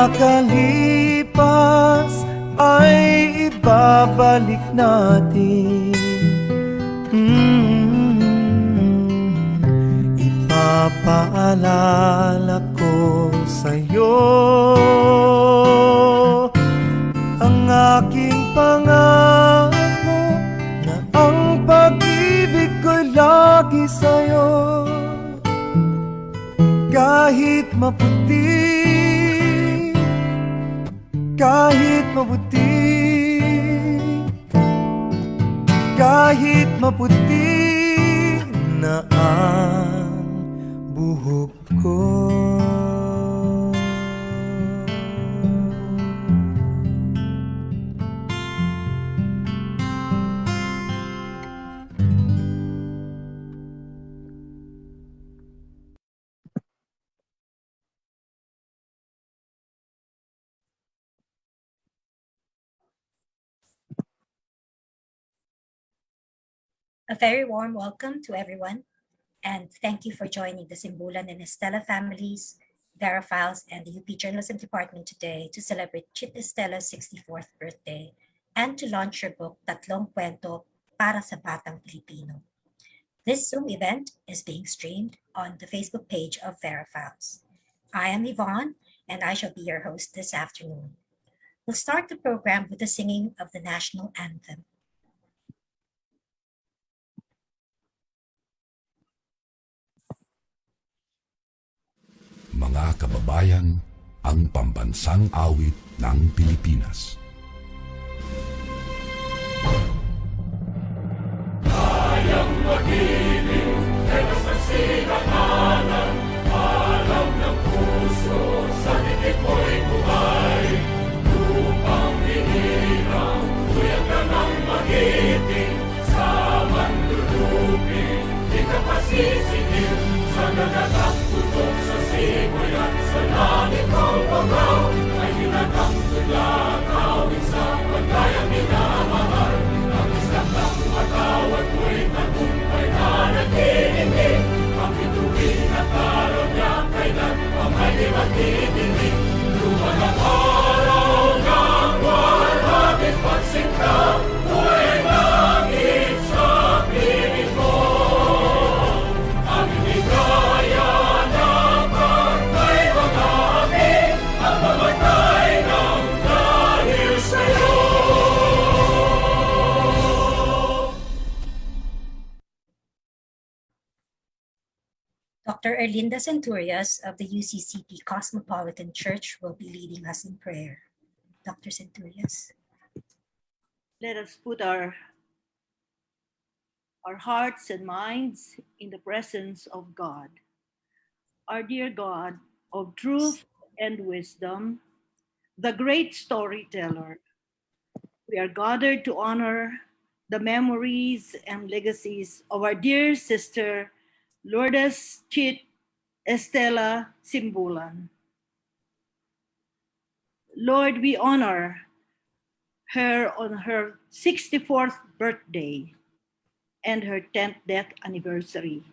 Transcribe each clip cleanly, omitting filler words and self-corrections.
nakalipas ay ibabalik natin. Ipapaalala ko sa'yo ang aking pangako na ang pag-ibig ko'y lagi sa'yo. Kahit maputi, kahit maputi, kahit maputi na ang buhok ko. A very warm welcome to everyone, and thank you for joining the Simbulan and Estella families, VERA files, and the UP Journalism Department today to celebrate Chit Estella's 64th birthday and to launch her book, Tatlong Kuwento para sa Batang Pilipino. This Zoom event is being streamed on the Facebook page of VERA files. I am Yvonne, and I shall be your host this afternoon. We'll start the program with the singing of the national anthem. Mga kababayan, ang pambansang awit ng Pilipinas. Kayang magiliw, tegas ng sinakanan, alam ng puso, sa dikit mo'y buhay. Lupang hinirang, tuyag ka ng magiting, sa mandulupin, di ka pasisingil, sa nagatak tutok sa simoy at sa langit ng pagaw, ay hinatang tulakaw, sa pagkayang minamahal, ang isang ng matawad mo'y tagumpay na nagtitingin, ang bituin at araw niya kailan ang ay di magtitingin. Luman ang araw ng walhagin pagsinta, buhay langit sa piling mo. Ang inigaya na pagkay mga amin, ang mamatay ng dahil sa'yo. Dr. Erlinda Centurias of the UCCP Cosmopolitan Church will be leading us in prayer. Dr. Centurias. Let us put our hearts and minds in the presence of God. Our dear God of truth and wisdom, the great storyteller, we are gathered to honor the memories and legacies of our dear sister, Lourdes Chit Estella-Simbulan. Lord, we honor her on her 64th birthday and her 10th death anniversary.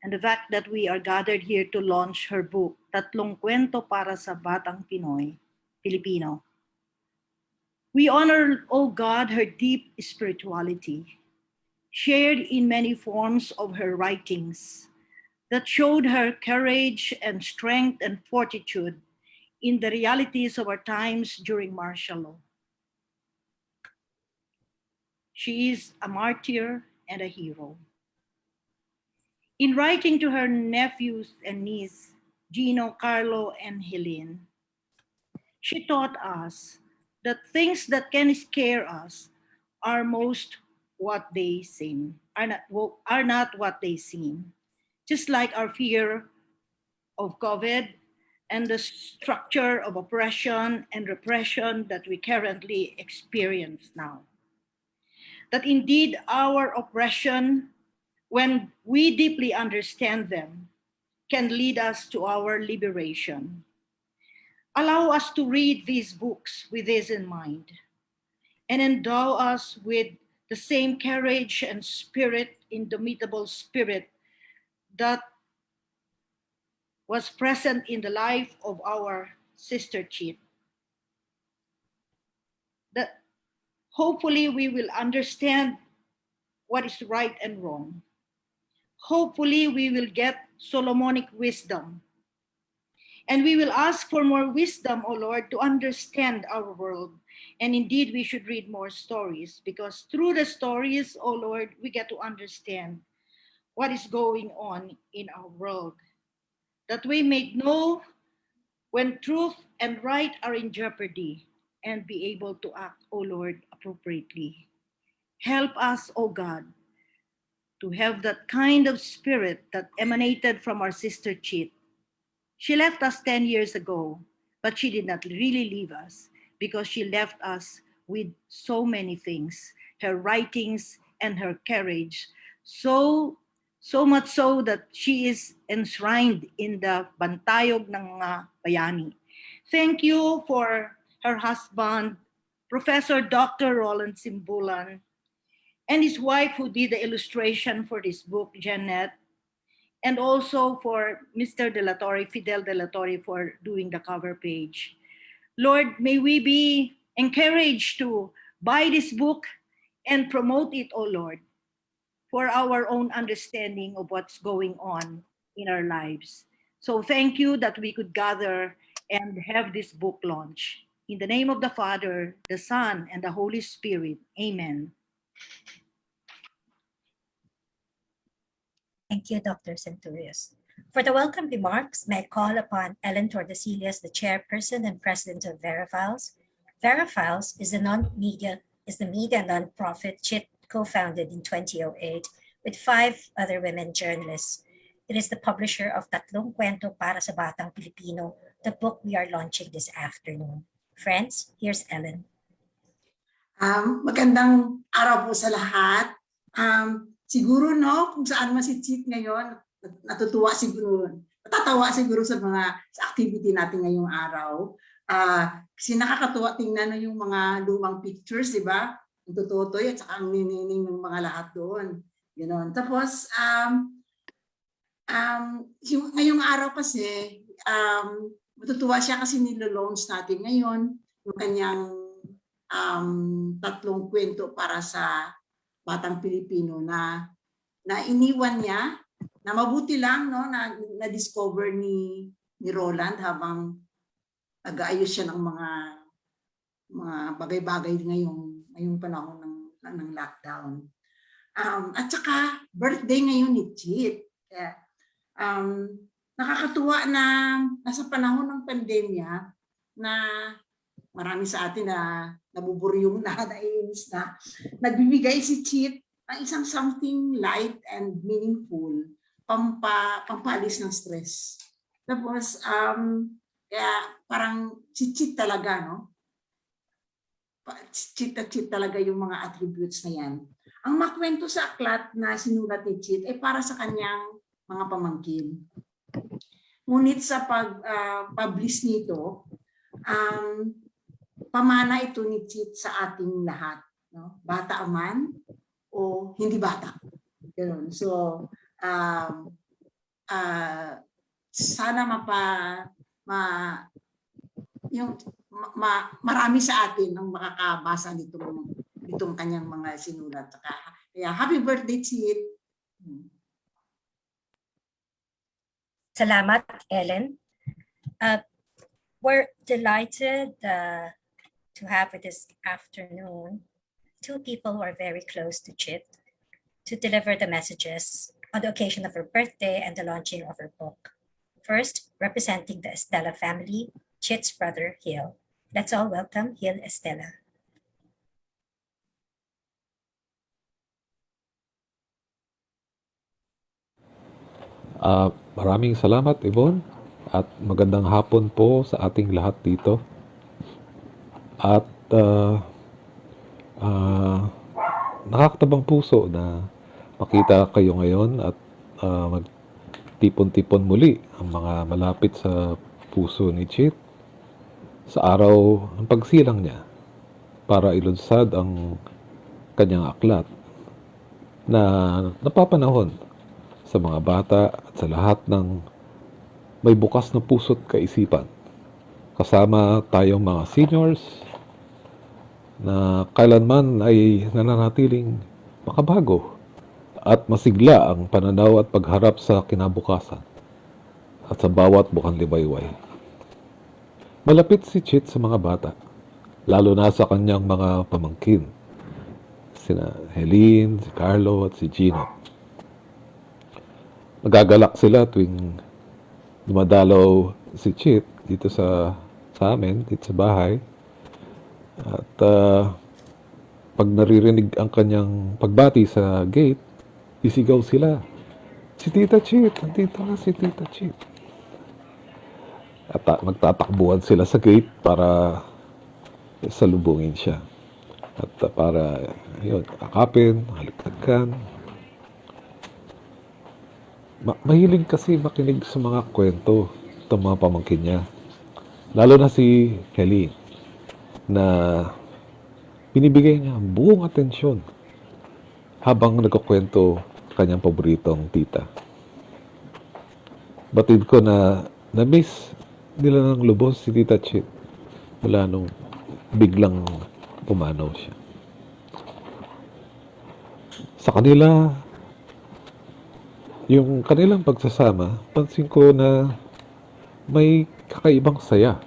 And the fact that we are gathered here to launch her book, Tatlong Kuwento para sa Batang Pilipino. We honor, O God, her deep spirituality, shared in many forms of her writings, that showed her courage and strength and fortitude in the realities of our times during martial law. She is a martyr and a hero. In writing to her nephews and niece, Gino, Carlo, and Helene, she taught us that things that can scare us are most what they seem, are not what they seem. Just like our fear of COVID and the structure of oppression and repression that we currently experience now. That indeed our oppression, when we deeply understand them, can lead us to our liberation. Allow us to read these books with this in mind and endow us with the same courage and spirit, indomitable spirit that was present in the life of our Sister Chit. That hopefully we will understand what is right and wrong. Hopefully we will get Solomonic wisdom. And we will ask for more wisdom, O Lord, to understand our world. And indeed, we should read more stories, because through the stories, O Lord, we get to understand what is going on in our world, that we may know when truth and right are in jeopardy and be able to act, O Lord, appropriately. Help us, O God, to have that kind of spirit that emanated from our sister Chit. She left us 10 years ago, but she did not really leave us, because she left us with so many things, her writings and her courage, so much so that she is enshrined in the bantayog ng mga bayani. Thank you for her husband, Professor Dr. Roland Simbulan, and his wife who did the illustration for this book, Janet, and also for Mr. De La Torre, Fidel De La Torre, for doing the cover page. Lord, may we be encouraged to buy this book and promote it, O Lord, for our own understanding of what's going on in our lives. So thank you that we could gather and have this book launch. In the name of the Father, the Son, and the Holy Spirit. Amen. Thank you, Dr. Centurios. For the welcome remarks, may I call upon Ellen Tordesillas, the chairperson and president of VERA Files. VERA Files is the media nonprofit Chit co-founded in 2008 with 5 other women journalists. It is the publisher of Tatlong Kuwento para sa Batang Pilipino, the book we are launching this afternoon. Friends, here's Ellen. Magandang araw po sa lahat. Siguro kung saan man si Chit ngayon, natatawa siguro sa activity natin ngayong araw. Kasi nakakatuwa tingnan yung mga lumang pictures, di ba? Ang tutotoy at saka ang ninining ng mga lahat doon. Ganon. Tapos, ngayong araw kasi, matutuwa siya kasi nilo-launch natin ngayon yung kanyang tatlong kwento para sa Batang Pilipino na iniwan niya, na mabuti lang na discover ni Roland habang nag-aayos siya ng mga bagay-bagay ngayong panahon ng lockdown. At saka birthday ngayon ni Chit. Kaya, nakakatuwa na nasa panahon ng pandemya na marami sa atin na nabuburyong naiinis na nagbibigay si Chit ng isang something light and meaningful, pampalis ng stress. Tapos, kaya parang si Chit talaga, Chit talaga yung mga attributes na yan. Ang makwento sa aklat na sinulat ni Chit ay para sa kanyang mga pamangkin. Ngunit sa pag-publish nito, pamana ito ni Chit sa ating lahat, bata man o hindi bata. Ganun. So, sana marami sa atin ang makakabasa nitong kanyang mga sinulat. Kaya happy birthday, Chit. Salamat, Ellen. We're delighted to have this afternoon 2 people who are very close to Chit to deliver the messages on the occasion of her birthday and the launching of her book. First, representing the Estella family, Chit's brother, Hil. Let's all welcome Hil Estella. Maraming salamat, Yvonne, at magandang hapon po sa ating lahat dito. At nakakatabang puso na makita kayo ngayon at magtipon-tipon muli ang mga malapit sa puso ni Chit sa araw ng pagsilang niya para ilunsad ang kanyang aklat na napapanahon sa mga bata at sa lahat ng may bukas na puso't kaisipan. kasama tayong mga seniors na kailanman ay nananatiling makabago at masigla ang pananaw at pagharap sa kinabukasan at sa bawat bukang libayway. Malapit si Chit sa mga bata, lalo na sa kanyang mga pamangkin, sina Helene, si Carlo at si Gino. Magagalak sila tuwing dumadalaw si Chit dito sa amin, dito sa bahay. At pag naririnig ang kanyang pagbati sa gate, isigaw sila, "Si Tita Chit! Nandito na si Tita Chit!" At magtatakbuhan sila sa gate para salubungin siya. At para, yun, akapin, halikagkan. Mahilig kasi makinig sa mga kwento ng mga pamangkin niya. Lalo na si Helene, na binibigay niya buong atensyon habang nagkukwento kanyang paboritong tita. Batid ko na na-miss nila ng lubos si Tita Chit mula nung biglang pumanaw siya. Sa kanila, yung kanilang pagsasama, pansin ko na may kakaibang saya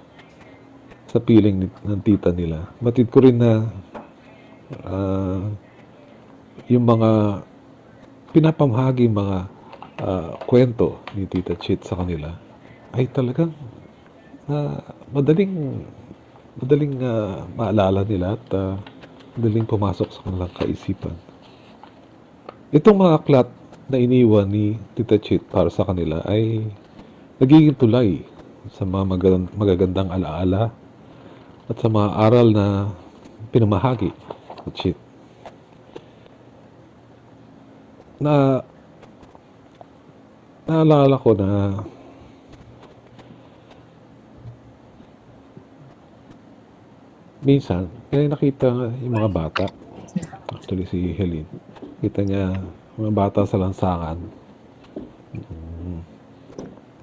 sa piling ng tita nila. Batid ko rin na yung mga pinapamahagi mga kwento ni Tita Chit sa kanila ay talagang madaling maalala nila at madaling pumasok sa kanilang kaisipan. Itong mga aklat na iniwan ni Tita Chit para sa kanila ay nagiging tulay sa mga magagandang alaala at sa mga aral na pinamahagi ni Chit. Naalala ko na minsan, nakita yung mga bata, actually si Helene, kita niya mga bata sa lansangan.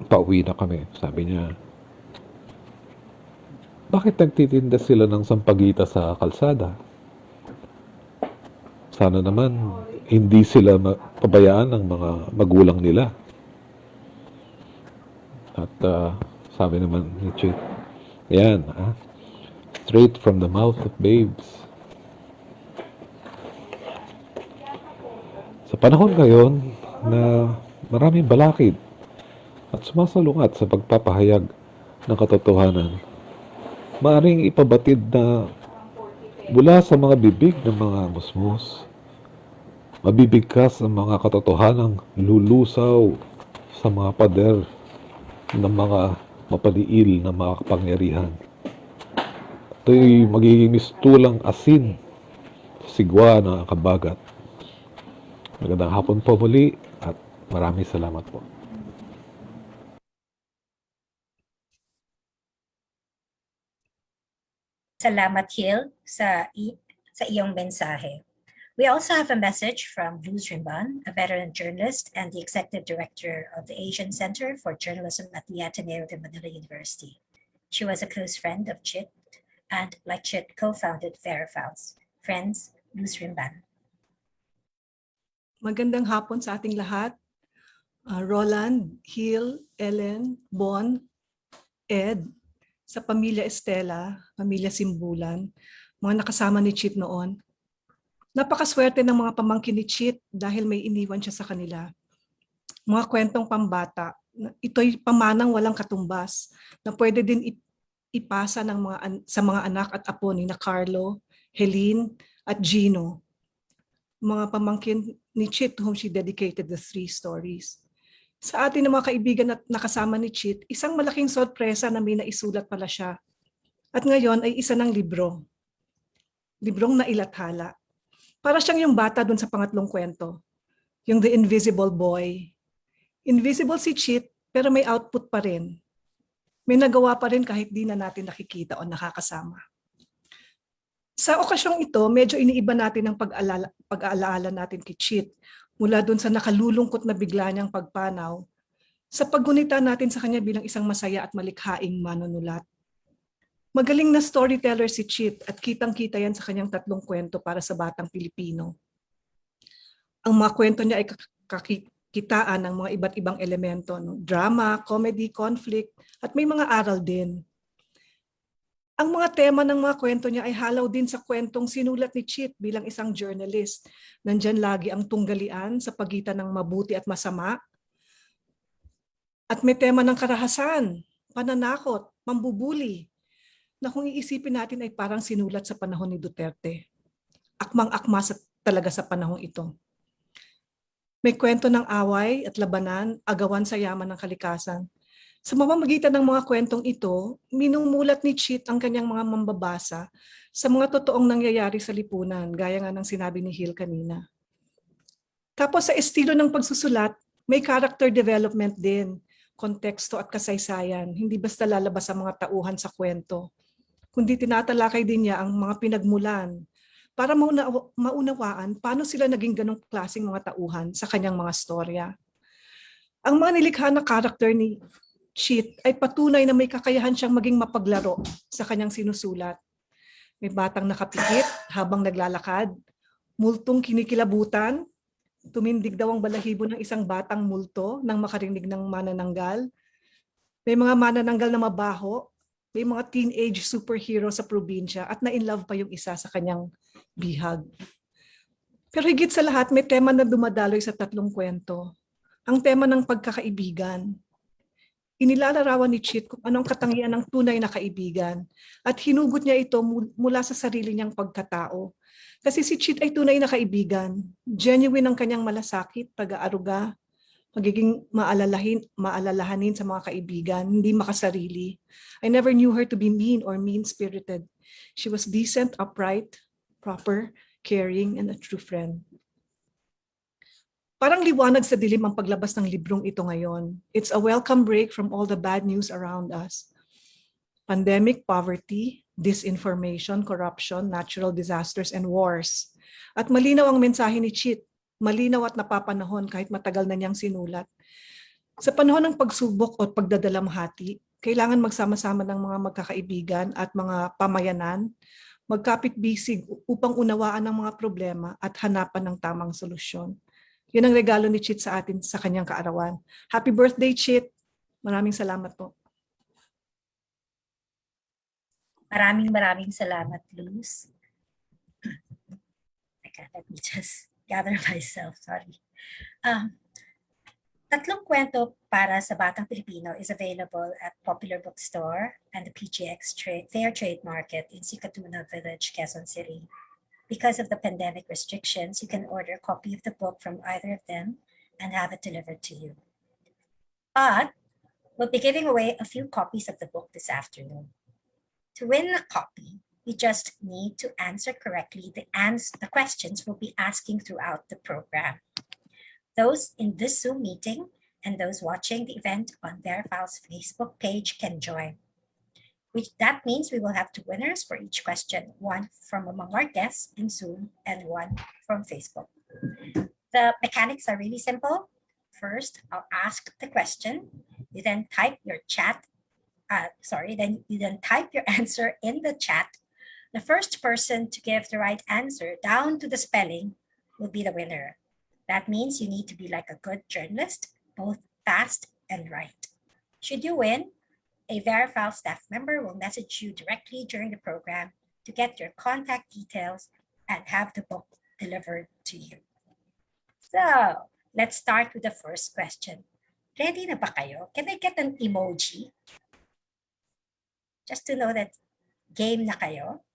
Pauwi na kami. Sabi niya, bakit nagtitinda sila ng sampagita sa kalsada? Sana naman hindi sila pabayaan ng mga magulang nila. At sabi naman ni Chit, yan, straight from the mouth of babes. Sa panahon ngayon na maraming balakid at sumasalungat sa pagpapahayag ng katotohanan, maaaring ipabatid na mula sa mga bibig ng mga musmus, mabibigkas ang mga katotohanang lulusaw sa mga pader ng mga mapaliil na mga kapangyarihan. Ito'y magiging mistulang asin sa sigwa ng kabagat. Magandang hapon po muli at maraming salamat po. Salamat, Hil, sa iyong mensahe. We also have a message from Lourdes, a veteran journalist and the executive director of the Asian Center for Journalism at the Ateneo de Manila University. She was a close friend of Chit and, like Chit, co-founded VERA. Friends, Lourdes. Magandang hapon sa ating lahat. Roland, Hil, Ellen, Bon, Ed, sa pamilya Estella, pamilya Simbulan, mga nakasama ni Chit noon. Napakaswerte ng mga pamangkin ni Chit dahil may iniwan siya sa kanila. Mga kwentong pambata, ito'y pamanang walang katumbas na pwede din ipasa sa mga anak at apo ni na Carlo, Helene at Gino. Mga pamangkin ni Chit to whom she dedicated the 3 stories. Sa atin ng mga kaibigan at nakasama ni Chit, isang malaking sorpresa na may naisulat pala siya. At ngayon ay isa ng libro. Librong nailathala. Para siyang yung bata dun sa pangatlong kwento. Yung The Invisible Boy. Invisible si Chit, pero may output pa rin. May nagawa pa rin kahit di na natin nakikita o nakakasama. Sa okasyong ito, medyo iniiba natin ang pag-aalaala natin kay Chit. Mula dun sa nakalulungkot na bigla niyang pagpanaw, sa paggunita natin sa kanya bilang isang masaya at malikhaing manunulat. Magaling na storyteller si Chit at kitang-kita yan sa kanyang tatlong kwento para sa Batang Pilipino. Ang mga kwento niya ay kakitaan ng mga iba't ibang elemento, no? Drama, comedy, conflict, at may mga aral din. Ang mga tema ng mga kwento niya ay halaw din sa kwentong sinulat ni Chit bilang isang journalist. Nandyan lagi ang tunggalian sa pagitan ng mabuti at masama. At may tema ng karahasan, pananakot, mambubuli, na kung iisipin natin ay parang sinulat sa panahon ni Duterte. Akmang-akma talaga sa panahong ito. May kwento ng away at labanan, agawan sa yaman ng kalikasan. Sa mamamagitan ng mga kwentong ito, minumulat ni Chit ang kanyang mga mambabasa sa mga totoong nangyayari sa lipunan, gaya nga ng sinabi ni Hil kanina. Tapos sa estilo ng pagsusulat, may character development din, konteksto at kasaysayan. Hindi basta lalabas ang mga tauhan sa kwento, kundi tinatalakay din niya ang mga pinagmulan para maunawaan paano sila naging ganong klaseng mga tauhan sa kanyang mga storya. Ang mga nilikha na karakter ni Chit ay patunay na may kakayahan siyang maging mapaglaro sa kanyang sinusulat. May batang nakapikit habang naglalakad, multong kinikilabutan, tumindig daw ang balahibo ng isang batang multo nang makarinig ng manananggal. May mga manananggal na mabaho, may mga teenage superhero sa probinsya at na-inlove pa yung isa sa kanyang bihag. Pero higit sa lahat, may tema na dumadaloy sa tatlong kwento. Ang tema ng pagkakaibigan. Inilalarawan ni Chit kung anong katangian ng tunay na kaibigan at hinugot niya ito mula sa sarili niyang pagkatao. Kasi si Chit ay tunay na kaibigan. Genuine ang kanyang malasakit, pag-aaruga, magiging maalalahanin sa mga kaibigan, hindi makasarili. I never knew her to be mean or mean-spirited. She was decent, upright, proper, caring, and a true friend. Parang liwanag sa dilim ang paglabas ng librong ito ngayon. It's a welcome break from all the bad news around us. Pandemic, poverty, disinformation, corruption, natural disasters, and wars. At malinaw ang mensahe ni Chit, malinaw at napapanahon kahit matagal na niyang sinulat. Sa panahon ng pagsubok o pagdadalamhati, kailangan magsama-sama ng mga magkakaibigan at mga pamayanan, magkapit-bisig upang unawaan ang mga problema at hanapan ng tamang solusyon. Yun ang regalo ni Chit sa atin sa kanyang kaarawan. Happy birthday, Chit! Maraming salamat po. Maraming salamat, Luz. Let me just gather myself, sorry. Tatlong Kwento para sa Batang Pilipino is available at Popular Bookstore and the PGX Fair Trade Market in Sikatuna Village, Quezon City. Because of the pandemic restrictions, you can order a copy of the book from either of them and have it delivered to you. But we'll be giving away a few copies of the book this afternoon. To win a copy, you just need to answer correctly the questions we'll be asking throughout the program. Those in this Zoom meeting and those watching the event on VERA's Facebook page can join. That means we will have two winners for each question, one from among our guests in Zoom and one from Facebook. The mechanics are really simple. First, I'll ask the question. You then type your type your answer in the chat. The first person to give the right answer down to the spelling will be the winner. That means you need to be like a good journalist, both fast and right. Should you win, a VERA staff member will message you directly during the program to get your contact details and have the book delivered to you. So, let's start with the first question. Ready na ba kayo? Can I get an emoji? Just to know that game na kayo.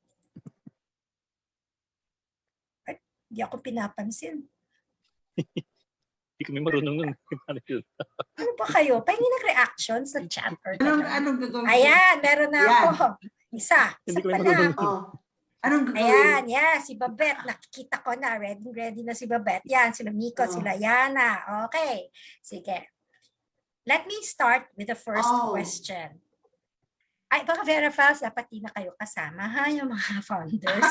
Ay, di ako pinapansin. Hindi kami marunong nun. Ano ba kayo? Pahingi ng reaction sa chat or Anong gagawin? Ayan, meron na ako. Isa Hindi ko pa marunong. lang. Oh. Anong gagawin? Ayan, yeah, si Babette. Nakikita ko na. Ready na si Babette. Yan, sila Miko, sila Yana. Okay. Sige. Let me start with the first question. Ay, baka VERA Files, dapat di na kayo kasama, ha? Yung mga founders.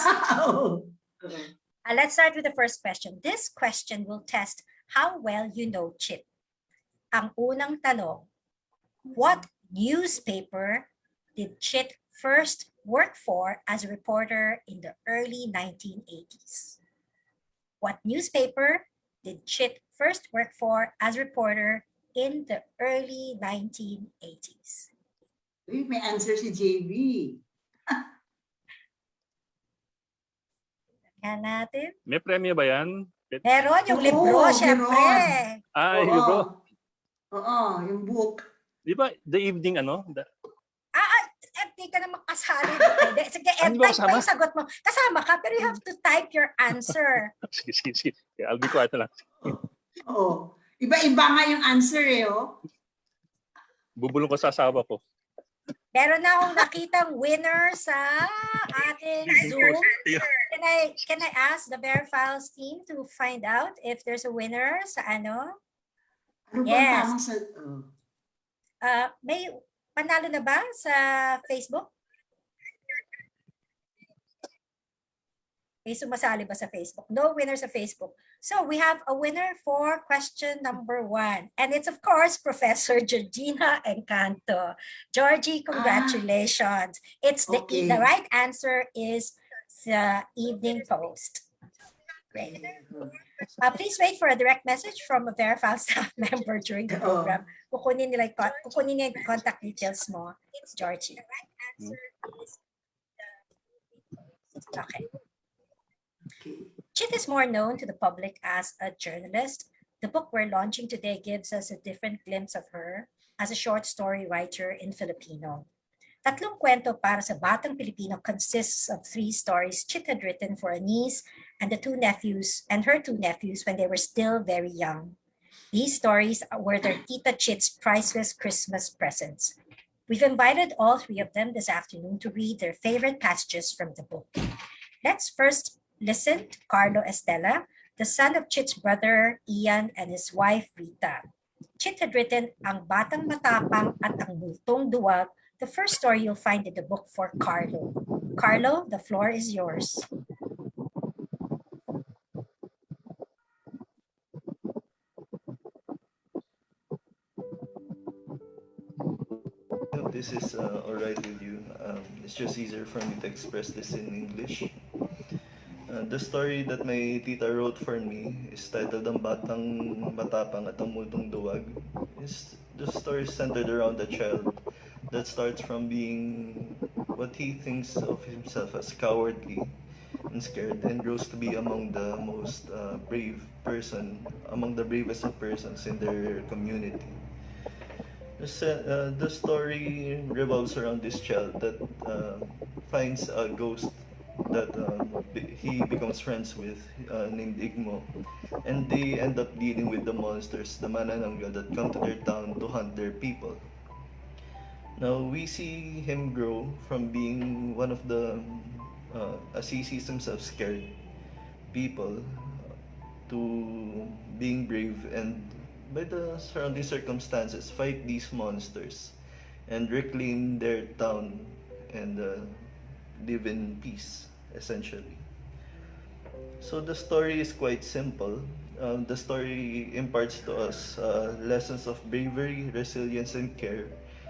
Let's start with the first question. This question will test how well you know Chit. Ang unang tanong, what newspaper did Chit first work for as a reporter in the early 1980s? What newspaper did Chit first work for as a reporter in the early 1980s? Uy, may answer si JB. Yan natin. May premyo ba yan? Meron yung Oo, libro, syempre. meron. Ay, Oo. libro. Oo, yung book. Di ba, the evening, ano? Hindi ka na makasali. Hindi. Sige, Hindi ba type kasama? pa yung sagot mo. Kasama ka, pero you have to type your answer. Sige, sige, sige. Yeah, I'll be quiet na lang. Oo. Iba-iba nga yung answer eh, oh. Bubulong ko sa asawa ko. Meron na akong nakitang winner sa ating Zoom. Can I ask the VERA Files team to find out if there's a winner sa ano? Ano ba Yes. ang tamang sa... May panalo na ba sa Facebook? May sumasali ba sa Facebook? No winner sa Facebook. So we have a winner for question number 1. And it's of course Professor Georgina Encanto. Georgie, congratulations. It's the right answer is the Evening Post. Great. Please wait for a direct message from a VERA Files staff member during the program. Kukunin nila yung contact details mo. It's Georgie. Okay. Chit is more known to the public as a journalist. The book we're launching today gives us a different glimpse of her as a short story writer in Filipino. Tatlong Kuwento para sa Batang Pilipino consists of 3 stories Chit had written for a niece and her 2 nephews when they were still very young. These stories were their Tita Chit's priceless Christmas presents. We've invited all 3 of them this afternoon to read their favorite passages from the book. Let's first listen to Carlo Estella, the son of Chit's brother Ian and his wife Rita. Chit had written Ang Batang Matapang at Ang Multong Duwag, the first story you'll find in the book for Carlo. Carlo, the floor is yours. If this is all right with you, it's just easier for me to express this in English. The story that my tita wrote for me is titled Ang Batang Matapang at Ang Multong Duwag. The story is centered around a child that starts from being what he thinks of himself as cowardly and scared, and grows to be among the most among the bravest of persons in their community. The story revolves around this child that finds a ghost that he becomes friends with, named Igmo, and they end up dealing with the monsters, the manananggal, that come to their town to hunt their people. Now we see him grow from being one of the, as he sees himself, scared people, to being brave and, by the surrounding circumstances, fight these monsters and reclaim their town and live in peace, essentially. So the story is quite simple. The story imparts to us lessons of bravery, resilience, and care,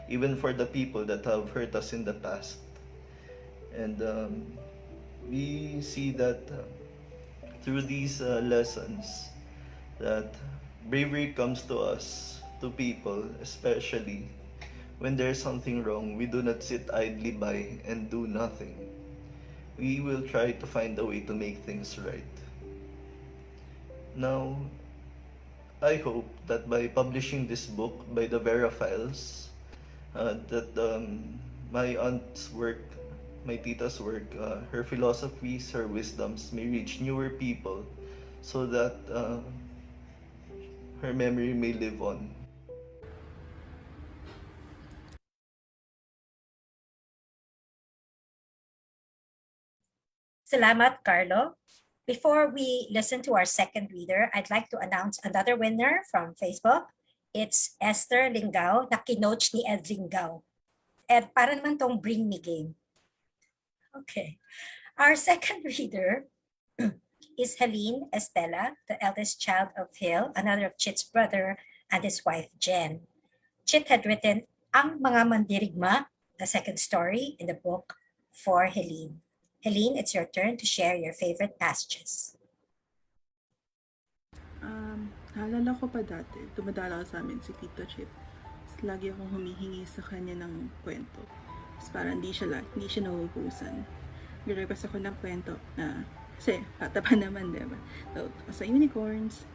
even for the people that have hurt us in the past. And we see that through these lessons, that bravery comes to us, to people, especially when there's something wrong. We do not sit idly by and do nothing. We will try to find a way to make things right. Now, I hope that by publishing this book by the VERA Files, that my aunt's work, my tita's work, her philosophies, her wisdoms may reach newer people, so that her memory may live on. Salamat, Carlo. Before we listen to our second reader, I'd like to announce another winner from Facebook. It's Esther Lingao, na kinoach ni Ed Lingao. Ed, para naman tong bring me game. Okay. Our second reader is Helene Estella, the eldest child of Hill, another of Chit's brother, and his wife, Jen. Chit had written Ang Mga Mandirigma, the second story in the book for Helene. Helene, it's your turn to share your favorite passages. Naalala ko pa dati, dumadalaw sa amin si Tito Chit. Tapos lagi akong humihingi sa kanya ng kwento. Tapos parang hindi siya nauubusan. Nag-request ako ng kwento na, kasi bata pa naman, diba? So, sa unicorns,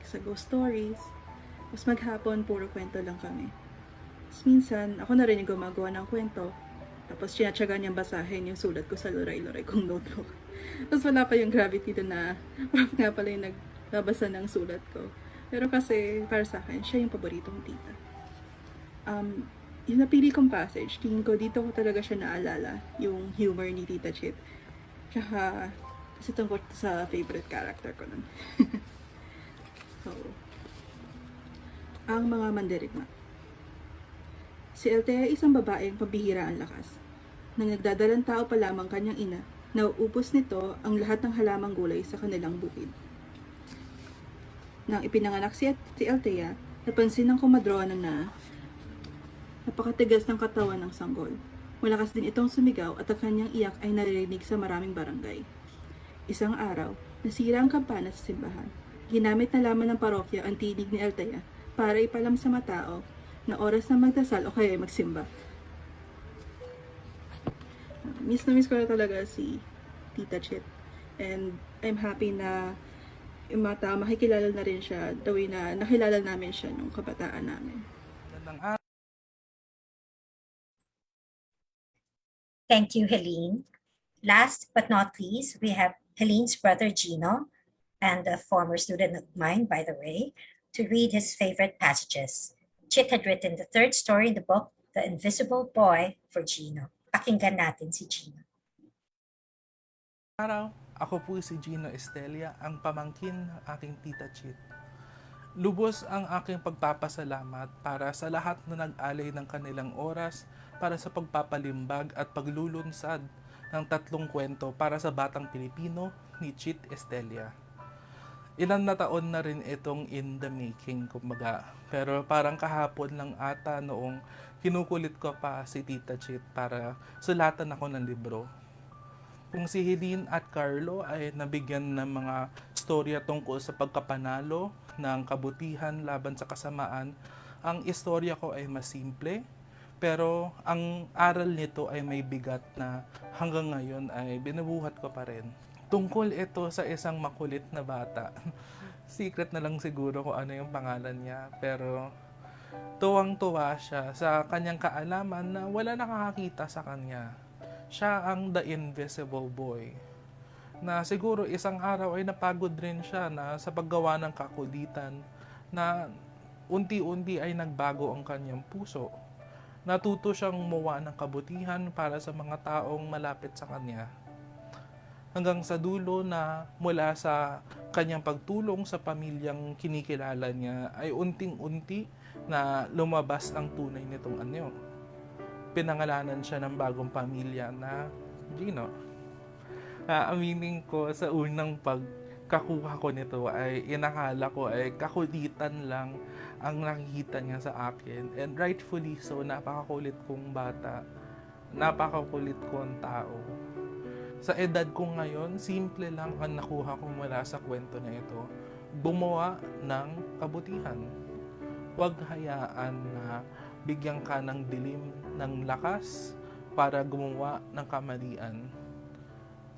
sa ghost stories, tapos maghapon, puro kwento lang kami. Tapos minsan, ako na rin yung gumagawa ng kwento. Tapos sinatsaga niyang basahin yung sulat ko sa luray-luray kong notebook. Tapos wala pa yung gravity doon na prof nga pala yung nagbabasa ng sulat ko. Pero kasi para sa akin, siya yung paboritong tita. Yung napili kong passage, tingin ko dito ko talaga siya naalala, yung humor ni Tita Chit. Tsaka, kasi tungkol sa favorite character ko nun. So, ang mga mandirigma. Si Althea ay isang babaeng pabihira ang lakas. Nang nagdadalang tao pa lamang kanyang ina, nauupos nito ang lahat ng halamang gulay sa kanilang bukid. Nang ipinanganak si Althea, napansin ng kumadrona na napakatigas ng katawan ng sanggol. Malakas din itong sumigaw at ang kanyang iyak ay naririnig sa maraming barangay. Isang araw, nasira ang kampana sa simbahan. Ginamit na lamang ng parokya ang tinig ni Althea para ipalam sa mga tao na oras na magdasal o kaya magsimba. Miss na miss ko na talaga si Tita Chit. And I'm happy na yung mga tao makikilala na rin siya the way na nakilala namin siya nung kabataan namin. Thank you, Helene. Last but not least, we have Helene's brother Gino, and a former student of mine, by the way, to read his favorite passages. Chit had written the third story in the book, The Invisible Boy, for Gino. Pakinggan natin si Gino. Araw, ako po si Gino Estella, ang pamangkin ng aking tita Chit. Lubos ang aking pagpapasalamat para sa lahat na nag-alay ng kanilang oras para sa pagpapalimbag at paglulunsad ng tatlong kwento para sa Batang Pilipino ni Chit Estella. Ilan na taon na rin itong in the making, kumbaga. Pero parang kahapon lang ata noong kinukulit ko pa si Tita Chit para sulatan ako ng libro. Kung si Helene at Carlo ay nabigyan ng mga storya tungkol sa pagkapanalo ng kabutihan laban sa kasamaan, ang istorya ko ay mas simple, pero ang aral nito ay may bigat na hanggang ngayon ay binubuhat ko pa rin. Tungkol ito sa isang makulit na bata. Secret na lang siguro kung ano yung pangalan niya, pero tuwang-tuwa siya sa kanyang kaalaman na wala nakakakita sa kanya. Siya ang the invisible boy. Na siguro isang araw ay napagod rin siya na sa paggawa ng kakulitan na unti-unti ay nagbago ang kanyang puso. Natuto siyang gumawa ng kabutihan para sa mga taong malapit sa kanya. Hanggang sa dulo na mula sa kanyang pagtulong sa pamilyang kinikilala niya ay unting-unti na lumabas ang tunay nitong anyo. Pinangalanan siya ng bagong pamilya na Gino. Aminin ko sa unang pagkakuha ko nito ay inakala ko ay kakulitan lang ang nakikita niya sa akin. And rightfully so, napakakulit kong bata. Napakakulit kong tao. Sa edad ko ngayon, simple lang ang nakuha ko mula sa kwento na ito. Gumawa ng kabutihan. Huwag hayaan na bigyan ka ng dilim ng lakas para gumawa ng kamalian.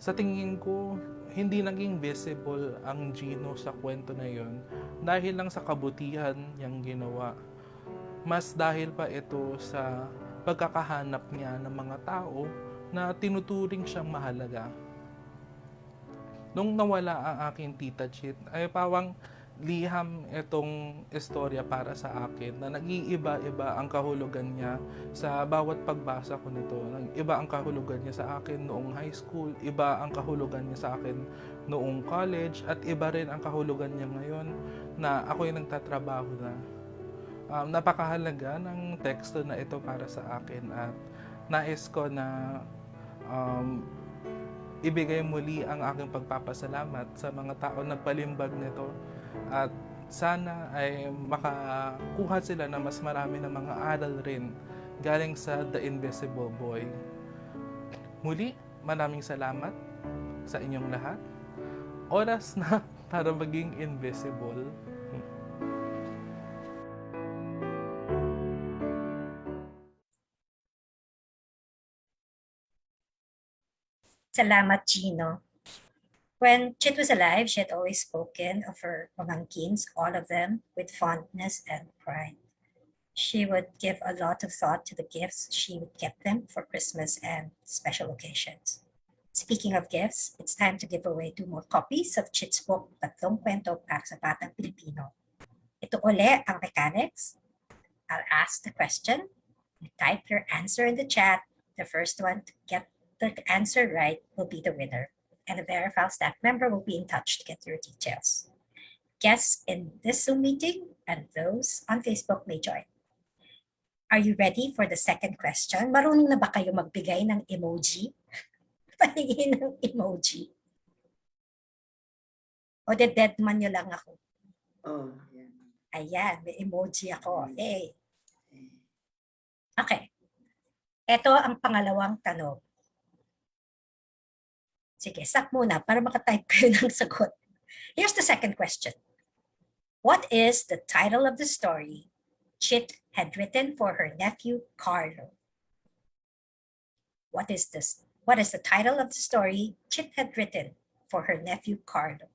Sa tingin ko, hindi naging visible ang Gino sa kwento na yon dahil lang sa kabutihan niyang ginawa. Mas dahil pa ito sa pagkakahanap niya ng mga tao na tinuturing siyang mahalaga. Nung nawala ang aking tita Chit, ay pawang liham itong istorya para sa akin na nag-iiba-iba ang kahulugan niya sa bawat pagbasa ko nito. Iba ang kahulugan niya sa akin noong high school, iba ang kahulugan niya sa akin noong college, at iba rin ang kahulugan niya ngayon na ako'y nagtatrabaho na. Napakahalaga ng teksto na ito para sa akin at nais ko na ibigay muli ang aking pagpapasalamat sa mga tao na nagpalimbag nito. At sana ay makakuha sila na mas marami ng mga aral rin galing sa The Invisible Boy. Muli, maraming salamat sa inyong lahat. Oras na para maging invisible. Salamat, Gino. When Chit was alive, she had always spoken of her pamangkins, all of them, with fondness and pride. She would give a lot of thought to the gifts she would get them for Christmas and special occasions. Speaking of gifts, it's time to give away 2 more copies of Chit's book, Tatlong Kuwento para sa Batang Pilipino. Ito uli ang mechanics. I'll ask the question. You type your answer in the chat. The first one to get the answer right will be the winner, and a VERA staff member will be in touch to get your details. Guests in this Zoom meeting and those on Facebook may join. Are you ready for the second question? Marunong na ba kayo magbigay ng emoji? Paningin ng emoji. O deadman nyo lang ako? Oh, yan. Ayan, may emoji ako. Hey. Okay. Ito ang pangalawang tanong. Sige, sak muna para makatype kayo ng sagot. Here's the second question. What is the title of the story Chit had written for her nephew, Carlo? What is this? What is the title of the story Chit had written for her nephew, Carlo?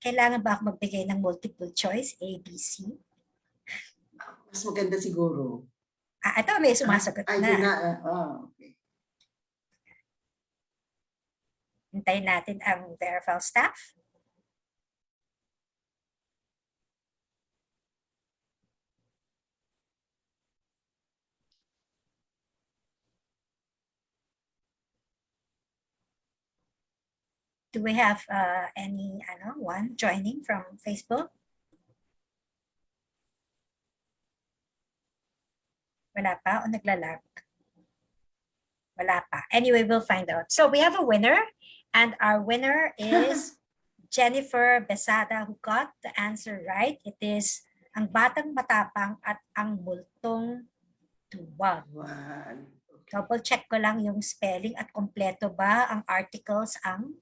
Kailangan ba ako magbigay ng multiple choice, A, B, C? Mas maganda siguro. Ito may sumasagot Ay, na. yun na. Okay. Hintayin natin ang VERA staff. Do we have one joining from Facebook? Wala pa o naglalag? Wala pa. Anyway, we'll find out. So we have a winner, and our winner is Jennifer Besada, who got the answer right. It is Ang Batang Matapang at Ang Multong Tuwag. Wow. Double check ko lang yung spelling at kompleto ba ang articles ang...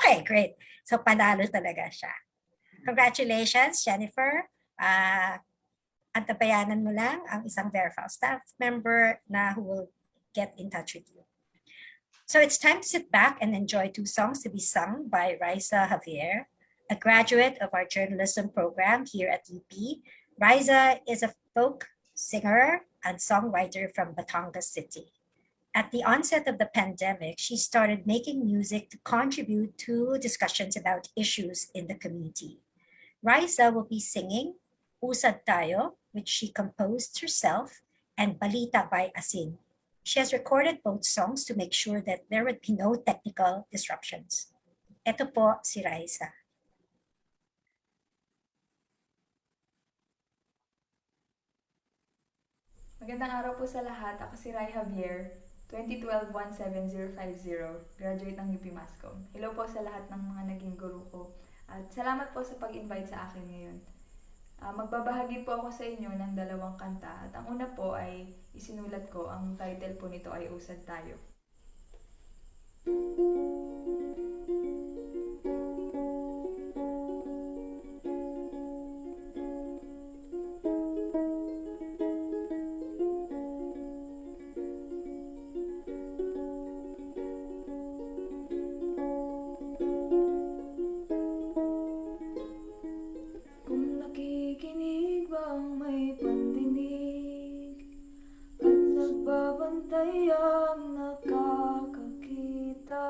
Okay, great. So panalo talaga siya. Congratulations, Jennifer. Antabayanan mo lang ang isang VERA staff member na who will get in touch with you. So it's time to sit back and enjoy 2 songs to be sung by Raisa Javier, a graduate of our journalism program here at UP. Raisa is a folk singer and songwriter from Batangas City. At the onset of the pandemic, she started making music to contribute to discussions about issues in the community. Raisa will be singing Usad Tayo, which she composed herself, and Balita by Asin. She has recorded both songs to make sure that there would be no technical disruptions. Ito po si Raisa. Magandang araw po sa lahat. Ako si Rai Javier, 2012-17050, graduate ng UP Mascom. Hello po sa lahat ng mga naging guro ko. At salamat po sa pag-invite sa akin ngayon. Magbabahagi po ako sa inyo ng 2 kanta. At ang una po ay isinulat ko. Ang title po nito ay Usad Tayo. Nagbabantay ang nakakakita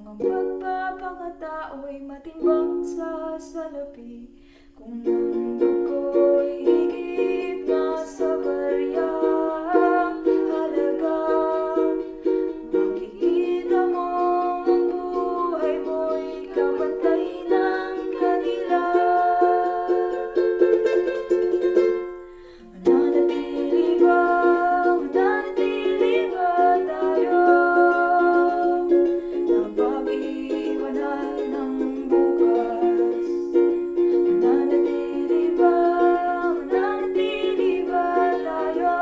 Ang pagpapakatao'y matimbang sa salapi. Kung ang dugo'y higit na sa baryang halaga, makikita mo ang buhay mo'y kapantay ng kanila. Mananatili ba tayo na pag-iwanan ng bukas? Mananatili ba tayo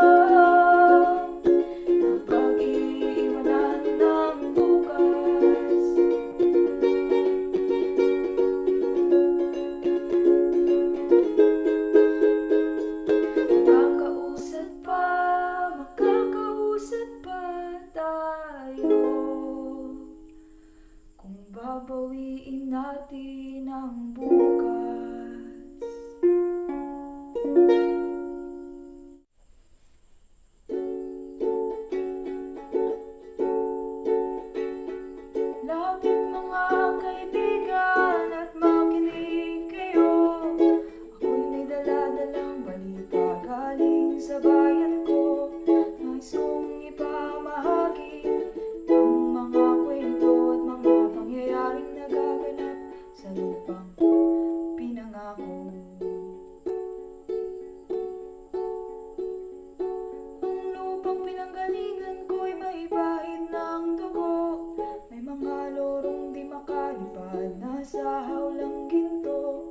na pag-iwanan ng bukas? Makakausap pa tayo kung babawiin natin ang bukas. Lapit mga kaibigan at makinig kayo. Ako'y may dala-dalang balita galing sa bayan ko. Nais kong ipamahagi ng mga kwento at mga pangyayaring nagaganap sa lupang pinangako. Ang lupang pinanggalingan ko'y may bahid ng dugo. May mga lorong di makalipad na sa hawlang ginto.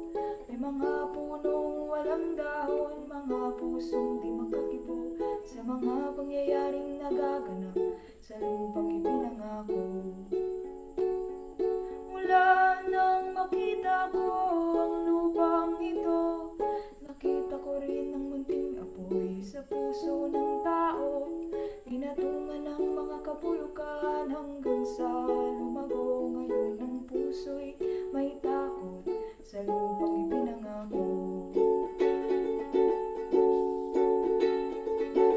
May mga punong walang dahon, mga pusong di makakibo sa mga pangyayaring nagaganap sa lupang ipinangako. Mula nang makita ko ang lupang ito, nakita ko rin ang munting apoy sa puso ng tao. Pinatungan ng mga kabulukan hanggang sa lumago. Ngayon ang puso'y may takot sa lupang ipinangako.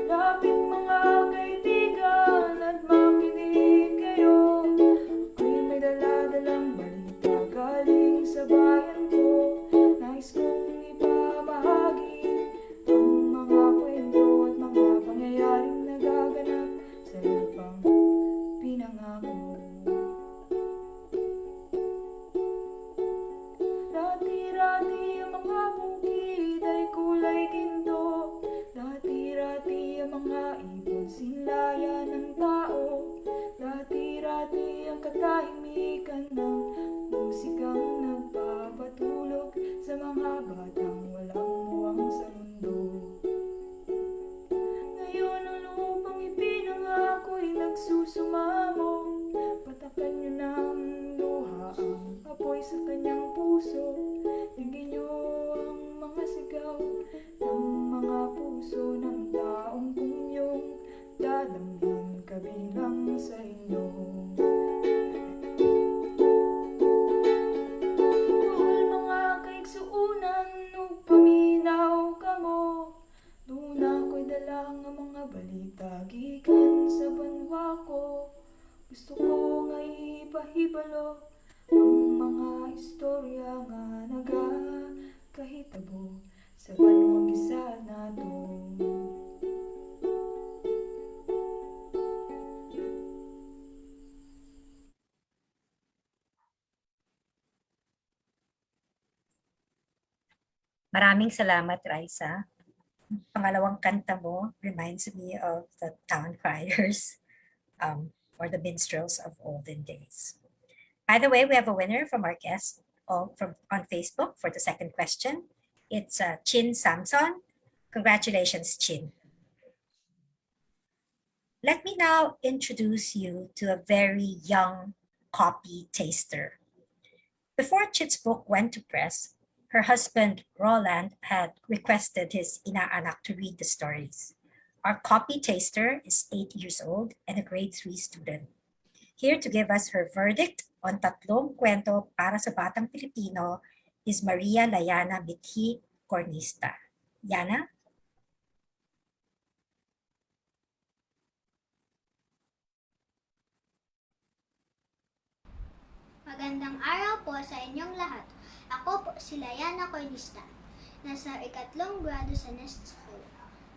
Lapit mga kaibigan at makinig kayo. Ako'y may dala-dalang balita galing sa bayan ko. Nais kong ipamahagi ang mga kwento at mga pangyayaring nagaganap sa lupang pinangako. Dati-rati ang mga bukid ay kulay ginto. Dati-rati ang mga ibon sinlayan ng tao. Dati-rati ang katahimikan ng musikang nagpapatulog sa mga batang walang muwang sa mundo. Ngayon ang lupang ipinangako'y nagsusumamo. Patakan niyo ng luha ang apoy sa kanyang puso. Tingin niyo ang mga sigaw ng mga puso ng taong kung inyong dadamhin kabilang sa inyo. Doon mga kaiksuunan nung paminaw ka mo. Doon ako'y dalang ang mga balita gikan sa banwa ko. Gusto ko nga ipahibalo ang mga istorya nga nagakahitabo sa banwang isa nato. Maraming salamat, Raisa. Pangalawang kanta mo reminds me of the town criers or the minstrels of olden days. By the way, we have a winner from our guest on Facebook for the second question. It's Chin Samson. Congratulations, Chin. Let me now introduce you to a very young copy taster. Before Chit's book went to press, her husband, Roland, had requested his inaanak to read the stories. Our copy taster is 8 years old and a grade 3 student. Here to give us her verdict on Tatlong Kuwento para sa Batang Pilipino is Maria Layana Mithi Cornista. Yana? Magandang araw po sa inyong lahat. Ako po si Layana Cornista. Nasa ikatlong grado sa Nest School.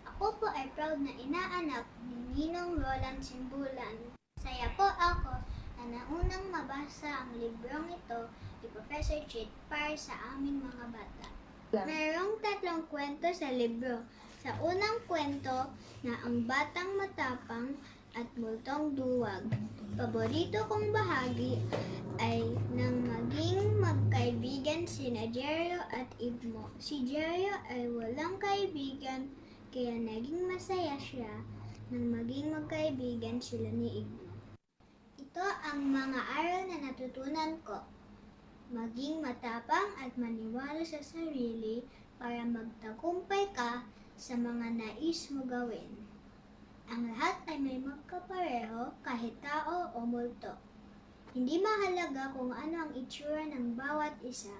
Ako po ay proud na inaanak ni Ninong Roland Simbulan. Saya po ako na naunang mabasa ang librong ito ni Professor Chit para sa aming mga bata. Mayroong tatlong kwento sa libro. Sa unang kwento na ang batang matapang at multong duwag. Paborito kong bahagi ay nang maging magkaibigan sina Jeryo at Igmo. Si Jeryo ay walang kaibigan kaya naging masaya siya nang maging magkaibigan sila ni Igmo. Ito ang mga aral na natutunan ko. Maging matapang at maniwala sa sarili para magtagumpay ka sa mga nais mo gawin. Ang lahat ay may magkapareho kahit tao o multo. Hindi mahalaga kung ano ang itsura ng bawat isa.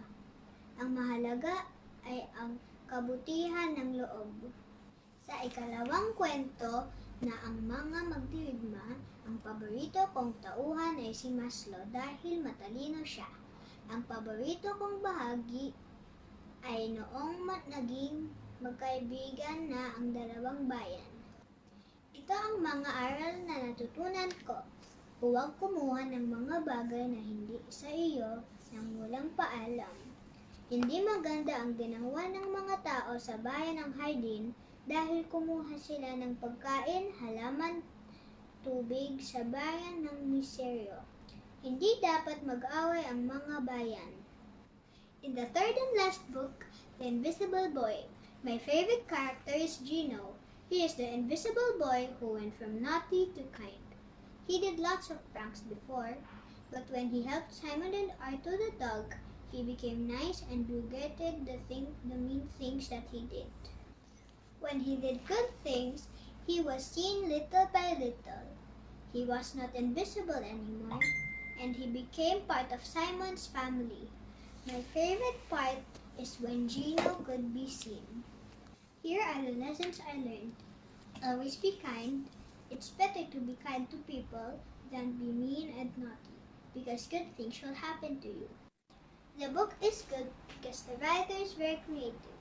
Ang mahalaga ay ang kabutihan ng loob. Sa ikalawang kwento na ang mga magdirigma, ang paborito kong tauhan ay si Maslo dahil matalino siya. Ang paborito kong bahagi ay noong naging magkaibigan na ang dalawang bayan. Ito ang mga aral na natutunan ko. Huwag kumuha ng mga bagay na hindi sa iyo nang walang paalam. Hindi maganda ang ginawa ng mga tao sa bayan ng Hardin dahil kumuha sila ng pagkain, halaman, tubig sa bayan ng miseryo. Hindi dapat mag-away ang mga bayan. In the third and last book, The Invisible Boy, my favorite character is Gino. He is the invisible boy who went from naughty to kind. He did lots of pranks before, but when he helped Simon and Arto the dog, he became nice and regretted the mean things that he did. When he did good things, he was seen little by little. He was not invisible anymore, and he became part of Simon's family. My favorite part is when Gino could be seen. Here are the lessons I learned. Always be kind. It's better to be kind to people than be mean and naughty, because good things will happen to you. The book is good because the writers were creative.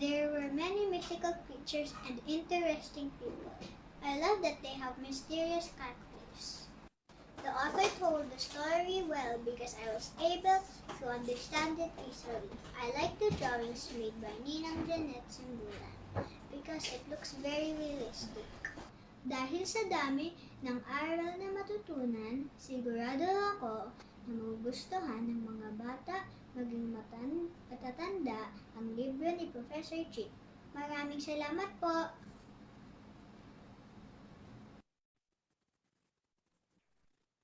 There were many mythical creatures and interesting people. I love that they have mysterious characters. The author told the story well because I was able to understand it easily. I like the drawings made by Ninang Simbulan because it looks very realistic. Dahil sa dami ng aral na matutunan, sigurado ako na magugustuhan ng mga bata maging matatanda ang libro ni Professor Chit. Maraming salamat po!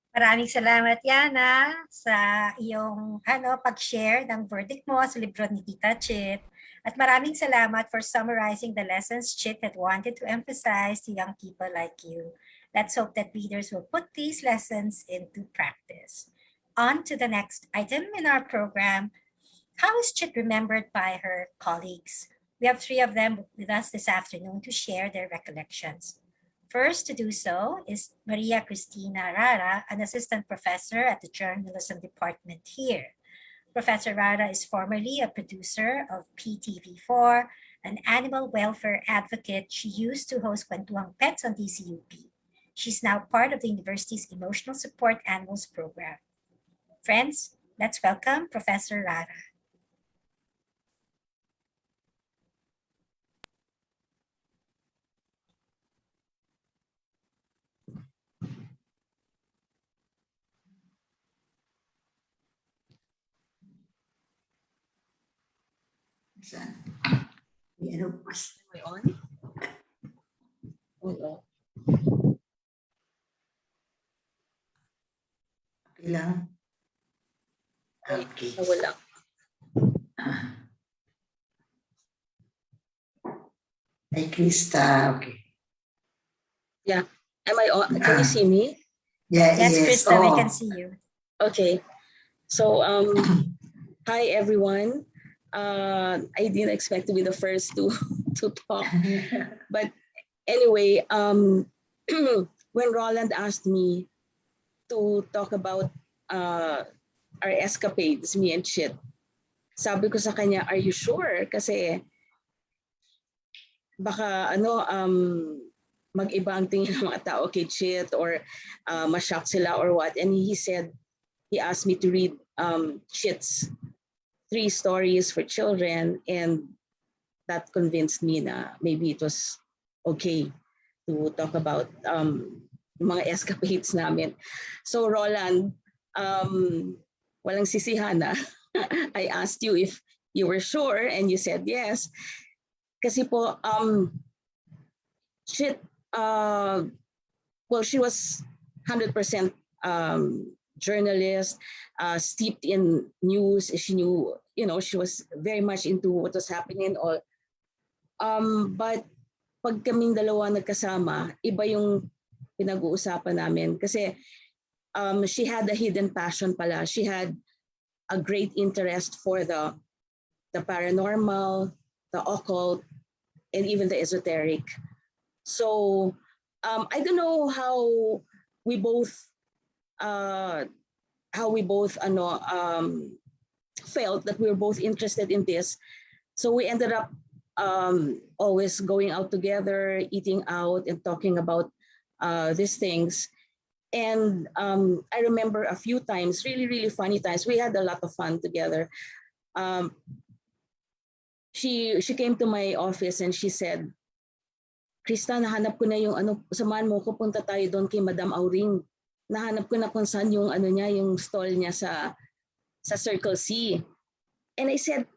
Maraming salamat, Yana, sa iyong pag-share ng verdict mo sa libro ni Tita Chit. At maraming salamat for summarizing the lessons Chit had wanted to emphasize to young people like you. Let's hope that readers will put these lessons into practice. On to the next item in our program. How is Chit remembered by her colleagues? We have 3 of them with us this afternoon to share their recollections. First to do so is Maria Cristina Rara, an assistant professor at the journalism department here. Professor Rara is formerly a producer of PTV4, an animal welfare advocate. She used to host Kwentuang Pets on DCUP. She's now part of the university's Emotional Support Animals program. Friends, let's welcome Professor Rara. Saan? May mas. May on? Oo. Okay lang. Okay. Nawala. Ay, Krista. Okay. Yeah. Am I on? Can you see me? Yeah, Yes, Krista, we Oh. can see you. Okay. So, hi everyone. I didn't expect to be the first to talk, but anyway, when Roland asked me to talk about our escapades, me and Chit. Sabi ko sa kanya, are you sure? Kasi baka mag-iba ang tingin ng mga tao kay Chit or ma-shock sila or what. And he said, he asked me to read Chit's 3 stories for children, and that convinced me na maybe it was okay to talk about mga escapades namin. So Roland, walang sisihana. I asked you if you were sure and you said yes. Kasi po, Chit, well, she was 100% journalist, steeped in news. She knew, she was very much into what was happening and all. But pag kaming dalawa nagkasama, iba yung pinag-uusapan namin. Kasi she had a hidden passion pala. She had a great interest for the paranormal, the occult, and even the esoteric. So I don't know how we both felt that we were both interested in this. So we ended up always going out together, eating out, and talking about these things. And I remember a few times, really, really funny times. We had a lot of fun together. She came to my office and she said, Krista, nahanap ko na yung samahan mo ko, punta tayo doon kay Madam Auring. Nahanap ko na kung saan yung yung stall niya sa Circle C. And I said,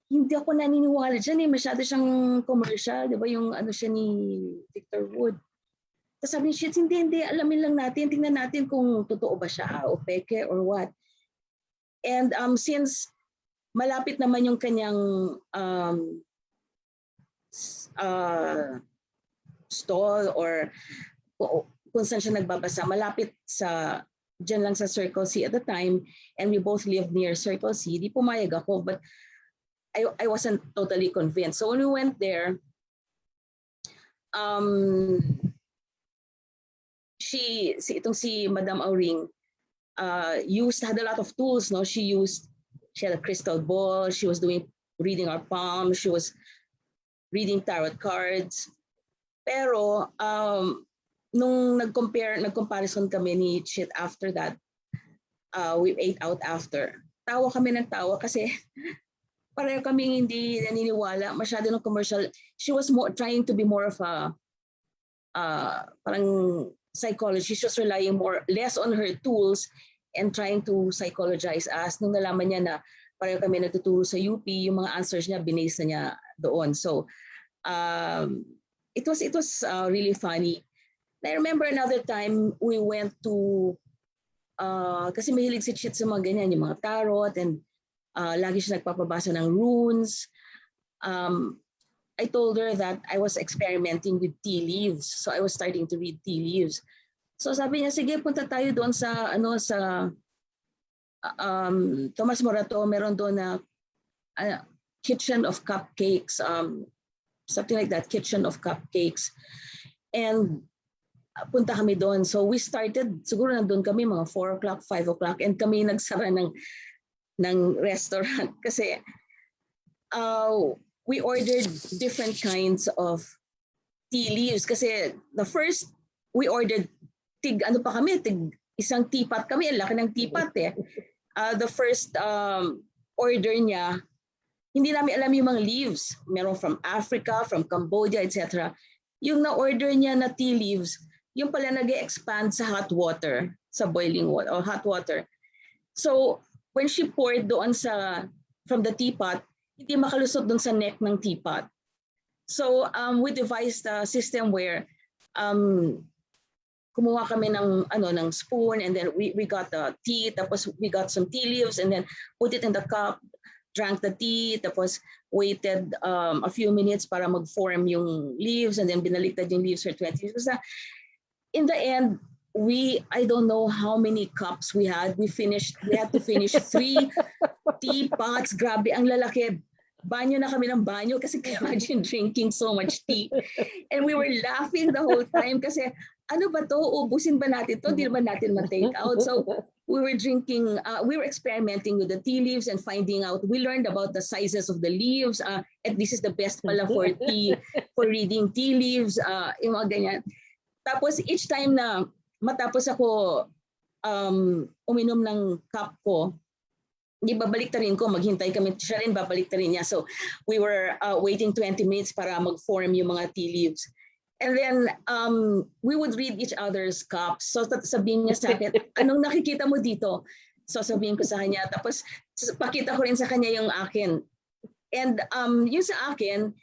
hindi ako naniniwala dyan masyado siyang commercial, di ba yung siya ni Victor Wood. Tapos sabi niya, hindi, alamin lang natin, tingnan natin kung totoo ba siya o peke or what. And since malapit naman yung kanyang stall or kung saan siya nagbabasa, malapit dyan lang sa Circle C at the time, and we both lived near Circle C, di pumayag ako, but I wasn't totally convinced. So when we went there, si Madam Auring had a lot of tools. No, she had a crystal ball. She was reading our palms. She was reading tarot cards. Pero nung nag-comparison kami ni Chit after that, we ate out after. Tawa kami ng tawa kasi pareho kaming hindi naniniwala masyado ng commercial. She was trying to be more of a parang psychology. She was relying less on her tools and trying to psychologize us. Nung nalaman niya na pareho kami natuturo sa UP, yung mga answers niya, binase na niya doon. So, it was really funny. I remember another time we went to, kasi mahilig si Chit sa mga ganyan, yung mga tarot, and lagi siya nagpapabasa ng runes. I told her that I was experimenting with tea leaves. So I was starting to read tea leaves. So sabi niya, sige, punta tayo doon sa Tomas Morato, meron doon na kitchen of cupcakes, something like that, kitchen of cupcakes. And punta kami doon. So we started, siguro nandun kami mga 4 o'clock, 5 o'clock, and kami nagsara ng restaurant kasi we ordered different kinds of tea leaves kasi the first we ordered isang teapot kami, ang laki ng teapot the first order niya, hindi namin alam yung mga leaves, meron from Africa, from Cambodia, etc. Yung na-order niya na tea leaves, yung pala nag-expand sa hot water, sa boiling water or hot water. So when she poured doon from the teapot, hindi makalusot doon sa neck ng teapot. So we devised a system where kumuha kami ng spoon, and then we got the tea, tapos we got some tea leaves and then put it in the cup, drank the tea, tapos waited a few minutes para mag-form yung leaves, and then binaliktad yung leaves for 20 minutes. In the end, I don't know how many cups we had. We had to finish 3 teapots. Grabe, ang lalaki. Banyo na kami ng banyo kasi imagine drinking so much tea. And we were laughing the whole time kasi ano ba to? Ubusin ba natin to? Di ba natin ma-take out? So we were drinking, we were experimenting with the tea leaves and finding out, we learned about the sizes of the leaves, and this is the best pala for tea, for reading tea leaves, yung mga ganyan. Tapos each time na matapos ako uminom ng cup ko, di babalik ta rin ko, maghintay kami, siya rin babalik ta rin niya. So we were waiting 20 minutes para mag-form yung mga tea leaves. And then we would read each other's cups. So sabihin niya sa akin, anong nakikita mo dito? So sabihin ko sa kanya. Tapos pakita ko rin sa kanya yung akin. And yung sa akin,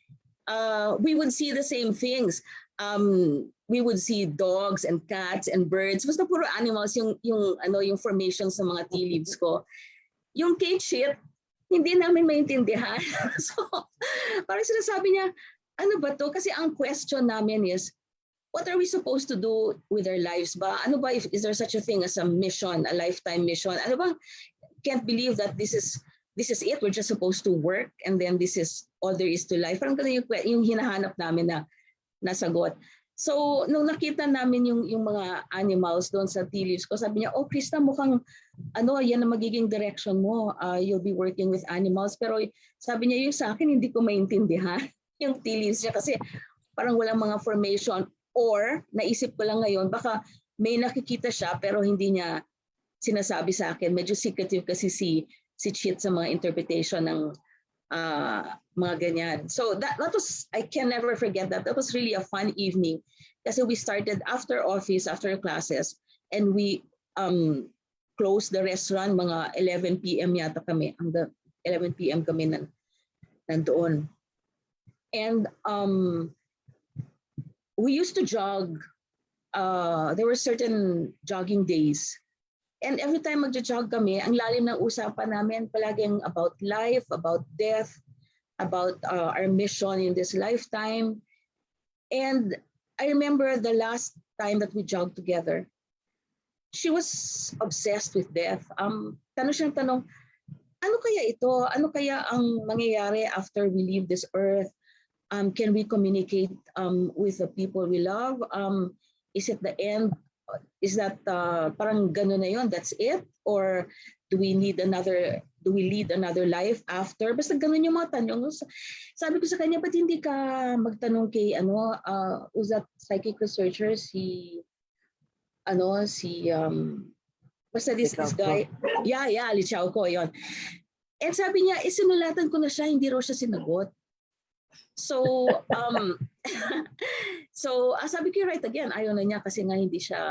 we would see the same things. We would see dogs and cats and birds. Basta puro animals yung formation sa mga tea leaves ko. Yung kay Chit, hindi namin maintindihan. So parang sinasabi niya, ano ba to? Kasi ang question namin is, what are we supposed to do with our lives ba? Ano ba, is there such a thing as a mission, a lifetime mission? Ano ba? Can't believe that this is it. We're just supposed to work and then this is all there is to life. Parang ganun yung hinahanap namin na nasagot. So, nung nakita namin yung mga animals doon sa tea leaves ko, sabi niya, oh, Krista, mukhang yan ang magiging direction mo. You'll be working with animals. Pero sabi niya, yung sa akin, hindi ko maintindihan yung tea leaves niya kasi parang walang mga formation, or naisip ko lang ngayon, baka may nakikita siya pero hindi niya sinasabi sa akin. Medyo secretive kasi si Chit sa mga interpretation ng mga ganyan. So that was, I can never forget that. That was really a fun evening kasi we started after office, after classes, and we closed the restaurant mga 11 p.m. yata kami. Hanggang 11 p.m. kami nandoon. And we used to jog. There were certain jogging days. And every time magja-jog kami, ang lalim ng usapan namin palaging about life, about death, about our mission in this lifetime. And I remember the last time that we jogged together, she was obsessed with death. Tanong siyang tanong, ano kaya ito? Ano kaya ang mangyayari after we leave this earth? Can we communicate with the people we love? Is it the end? Is that parang gano'n na yun? That's it? Or do we lead another life after? Basta gano'n yung mga tanong. Sabi ko sa kanya, ba't hindi ka magtanong kay who's that psychic researcher? Basta this guy. Yeah, Lichao ko, yun. And sabi niya, sinulatan ko na siya, hindi raw siya sinagot. So, sabi ko, right again, ayaw na niya kasi nga hindi siya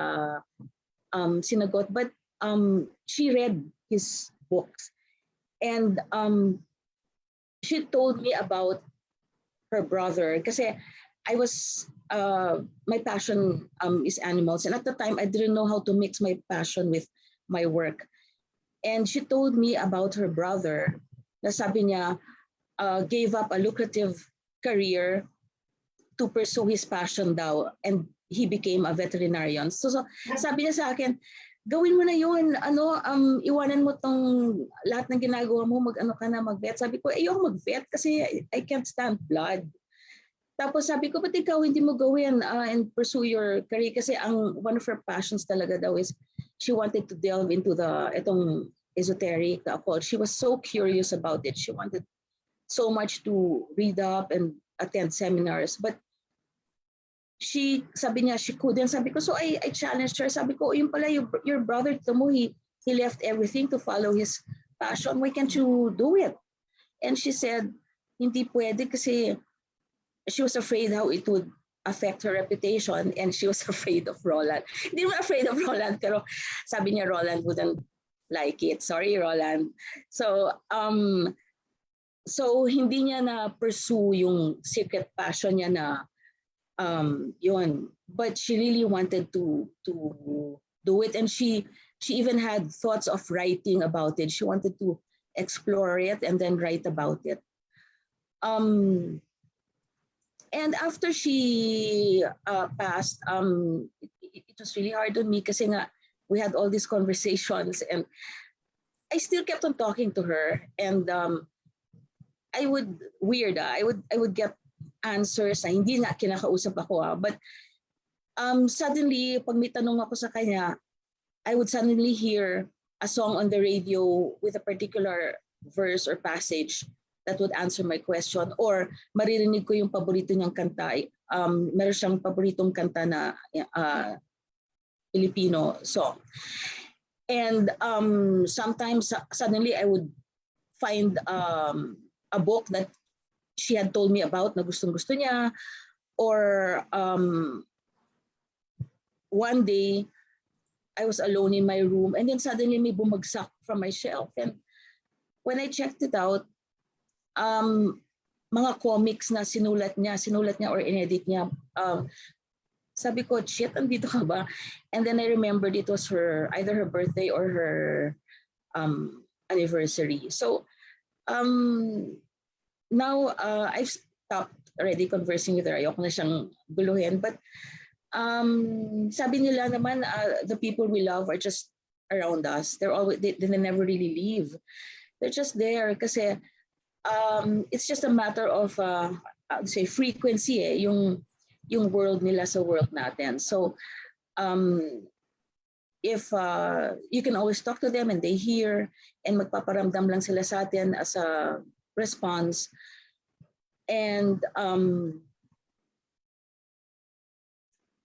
sinagot. But she read his books. And she told me about her brother. Kasi my passion is animals. And at the time, I didn't know how to mix my passion with my work. And she told me about her brother na sabi niya, gave up a lucrative career to pursue his passion daw, and he became a veterinarian. So sabi niya sa akin, gawin mo na yun, iwanan mo tong lahat ng ginagawa mo, mag-vet. Sabi ko, ayoko mag-vet kasi I can't stand blood. Tapos sabi ko, ba't ikaw hindi mo gawin and pursue your career? Kasi one of her passions talaga daw is she wanted to delve into itong esoteric occult. She was so curious about it. She wanted so much to read up and attend seminars, but sabi niya she couldn't. Sabi ko, so I challenged her. Sabi ko, yun pala your brother mo, he left everything to follow his passion. Why can't you do it? And she said, hindi pwede kasi she was afraid how it would affect her reputation, and she was afraid of Roland. Hindi naman afraid of Roland, pero sabi niya Roland wouldn't like it. Sorry, Roland. So hindi niya na pursue yung secret passion niya na yun. But she really wanted to do it, and she even had thoughts of writing about it. She wanted to explore it and then write about it. And after she passed, it was really hard on me kasi nga we had all these conversations, and I still kept on talking to her, and I would get answers na hindi na kinakausap ako. But suddenly, pag may tanong ako sa kanya, I would suddenly hear a song on the radio with a particular verse or passage that would answer my question, or maririnig ko yung paborito niyang kanta. Meron siyang paboritong kanta na Filipino song. And sometimes suddenly I would find a book that she had told me about na gustong-gusto niya, or one day I was alone in my room and then suddenly may bumagsak from my shelf, and when I checked it out, mga comics na sinulat niya or inedit niya. Sabi ko, Chit, andito ka ba? And then I remembered it was either her birthday or her anniversary. So now I've stopped already conversing with her. Ayoko na siyang guluhin. But sabi nila naman, the people we love are just around us. They never really leave. They're just there kasi it's just a matter of say frequency, yung world nila sa world natin. So if you can always talk to them and they hear, and magpaparamdam lang sila sa atin as a response. And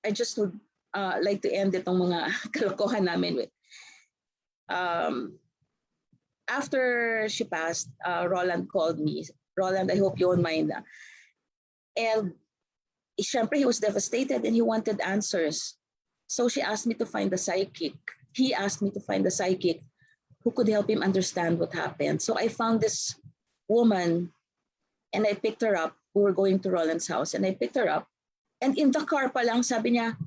I just would like to end itong mga kalokohan namin with after she passed, Roland called me. Roland, I hope you won't mind. And syempre, he was devastated and he wanted answers. So she asked me to find the psychic. He asked me to find the psychic who could help him understand what happened. So I found this woman and I picked her up. We were going to Roland's house and I picked her up. And in the car pa lang, sabi niya,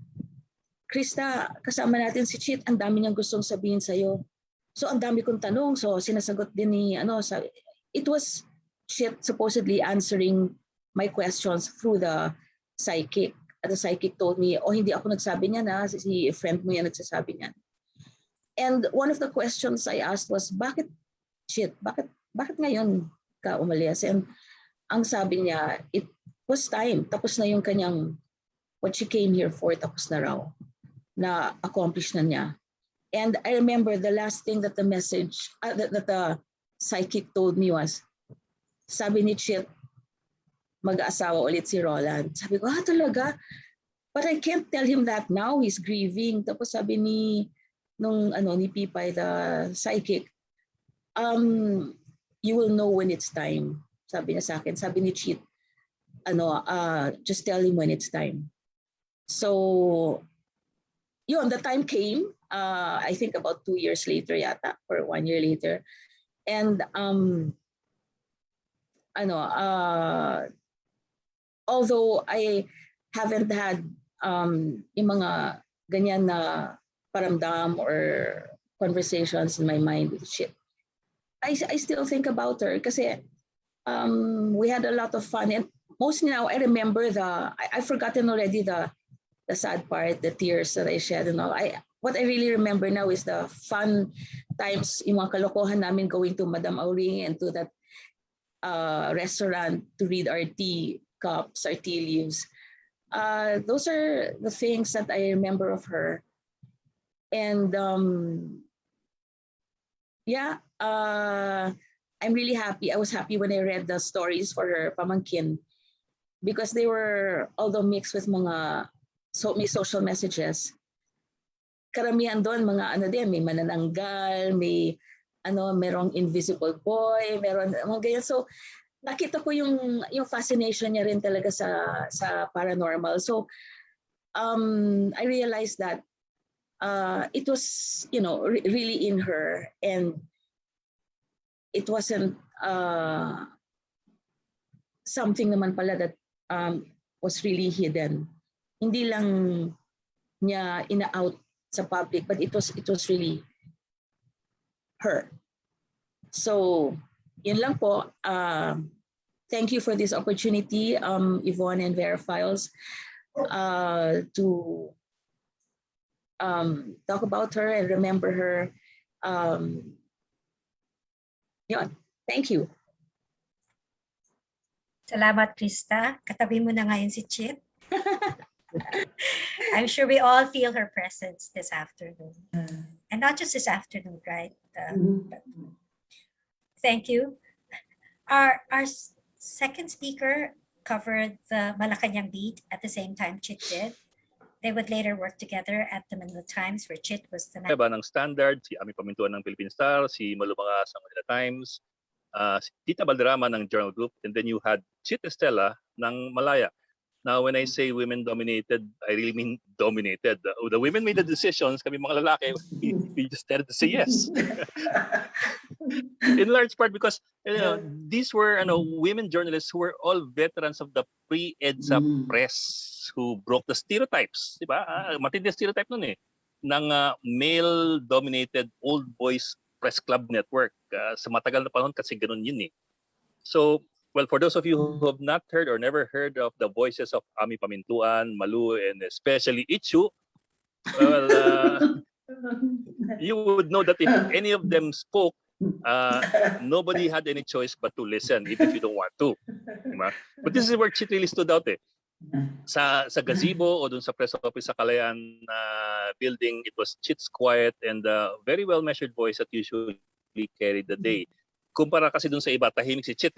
Krista, kasama natin si Chit, ang dami niyang gustong sabihin sa'yo. So ang dami kong tanong, so sinasagot din ni it was Chit supposedly answering my questions through the psychic. The psychic told me, hindi ako nagsabi niya na, si friend mo yan nagsasabi niyan. And one of the questions I asked was, bakit Chit? Bakit ngayon ka umalis? And ang sabi niya, it was time. Tapos na yung kanyang, what she came here for, tapos na raw. Na accomplish na niya. And I remember the last thing that the message, that the psychic told me was, sabi ni Chit, mag-aasawa ulit si Roland. Sabi ko, talaga? But I can't tell him that now, he's grieving. Tapos sabi ni Pipay, the psychic, you will know when it's time. Sabi niya sa akin, sabi ni Chit, just tell him when it's time. So, the time came. I think about 2 years later yata, or 1 year later. And although I haven't had yung mga ganyan na paramdam or conversations in my mind with Chit, I still think about her kasi we had a lot of fun. And mostly now I remember I've forgotten already the sad part, the tears that I shed and all. What I really remember now is the fun times, yung mga kalokohan namin going to Madam Auring and to that restaurant to read our tea cups, our tea leaves. Those are the things that I remember of her. And I'm really happy. I was happy when I read the stories for her pamangkin because they were, although mixed with mga may social messages, karamihan doon mga may manananggal, may merong invisible boy, meron mga ganyan. So nakita ko yung fascination niya rin talaga sa paranormal. So I realized that it was really in her, and it wasn't something naman pala that was really hidden. Hindi lang niya ina-out sa public, but it was really her. So, yun lang po. Thank you for this opportunity, Yvonne and VERA Files, to talk about her and remember her. Thank you. Salamat, Krista. Katabi mo na ngayon si Chit. I'm sure we all feel her presence this afternoon. and not just this afternoon, right? Mhm. Thank you. Our second speaker covered the Malacanang beat at the same time Chit did. They would later work together at the Manila Times, where Chit was the Iba ng Standard, si Ami Pamintuan ng Philippine Star, si Malumanga sa Manila Times, si Tita Balderrama ng Journal Group, and then you had Chit Estella ng Malaya. Now, when I say women-dominated, I really mean dominated. The women made the decisions, kami mga lalaki, we just started to say yes. In large part because these were women journalists who were all veterans of the pre-EDSA press who broke the stereotypes, di ba? Matindi ang stereotype nun ng male-dominated old boys press club network. Sa matagal na panahon kasi ganun yun So, well, for those of you who have not heard or never heard of the voices of Ami Pamintuan, Malu, and especially Ichu, well, you would know that if any of them spoke, nobody had any choice but to listen, even if you don't want to. Diba? But this is where Chit really stood out Sa gazebo o dun sa press office sa Kalayaan building, it was Chit's quiet and very well measured voice that usually carried the day. Kumpara kasi dun sa iba, tahimik si Chit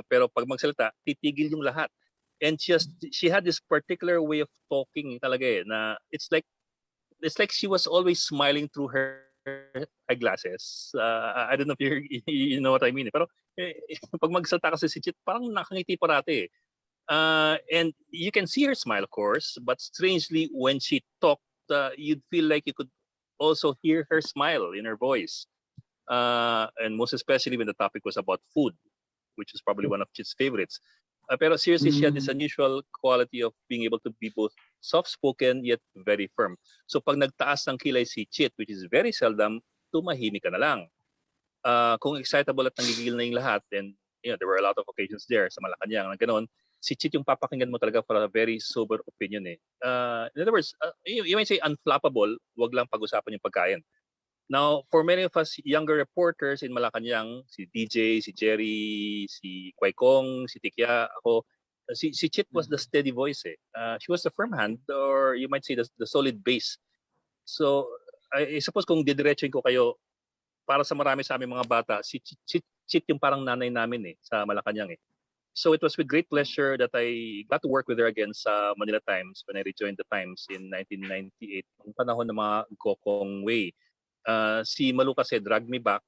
pero pag magsalita, titigil yung lahat. And she had this particular way of talking talaga na it's like she was always smiling through her eyeglasses. I don't know if you know what I mean. Pero pag magsalita kasi si Chit, parang nakangiti parati and you can see her smile, of course, but strangely, when she talked, you'd feel like you could also hear her smile in her voice. And most especially when the topic was about food, which is probably one of Chit's favorites. Pero seriously, she had this unusual quality of being able to be both soft-spoken yet very firm. So pag nagtaas ng kilay si Chit, which is very seldom, tumahimik ka na lang. Kung excitable at nanggigil na yung lahat, and there were a lot of occasions there sa Malacanang na gano'n, si Chit yung papakinggan mo talaga for a very sober opinion In other words, you might say unflappable, wag lang pag-usapan yung pagkain. Now, for many of us younger reporters in Malacanang, si DJ, si Jerry, si Kwaikong, si Tikya, ako, si Chit was the steady voice She was the firm hand, or you might say the solid base. So, I suppose kung didiretsuin ko kayo, para sa marami sa aming mga bata, si Chit yung parang nanay namin sa Malacanang So it was with great pleasure that I got to work with her again sa Manila Times when I rejoined the Times in 1998, ang panahon ng mga Gokong Way. Si Malu kasi dragged me back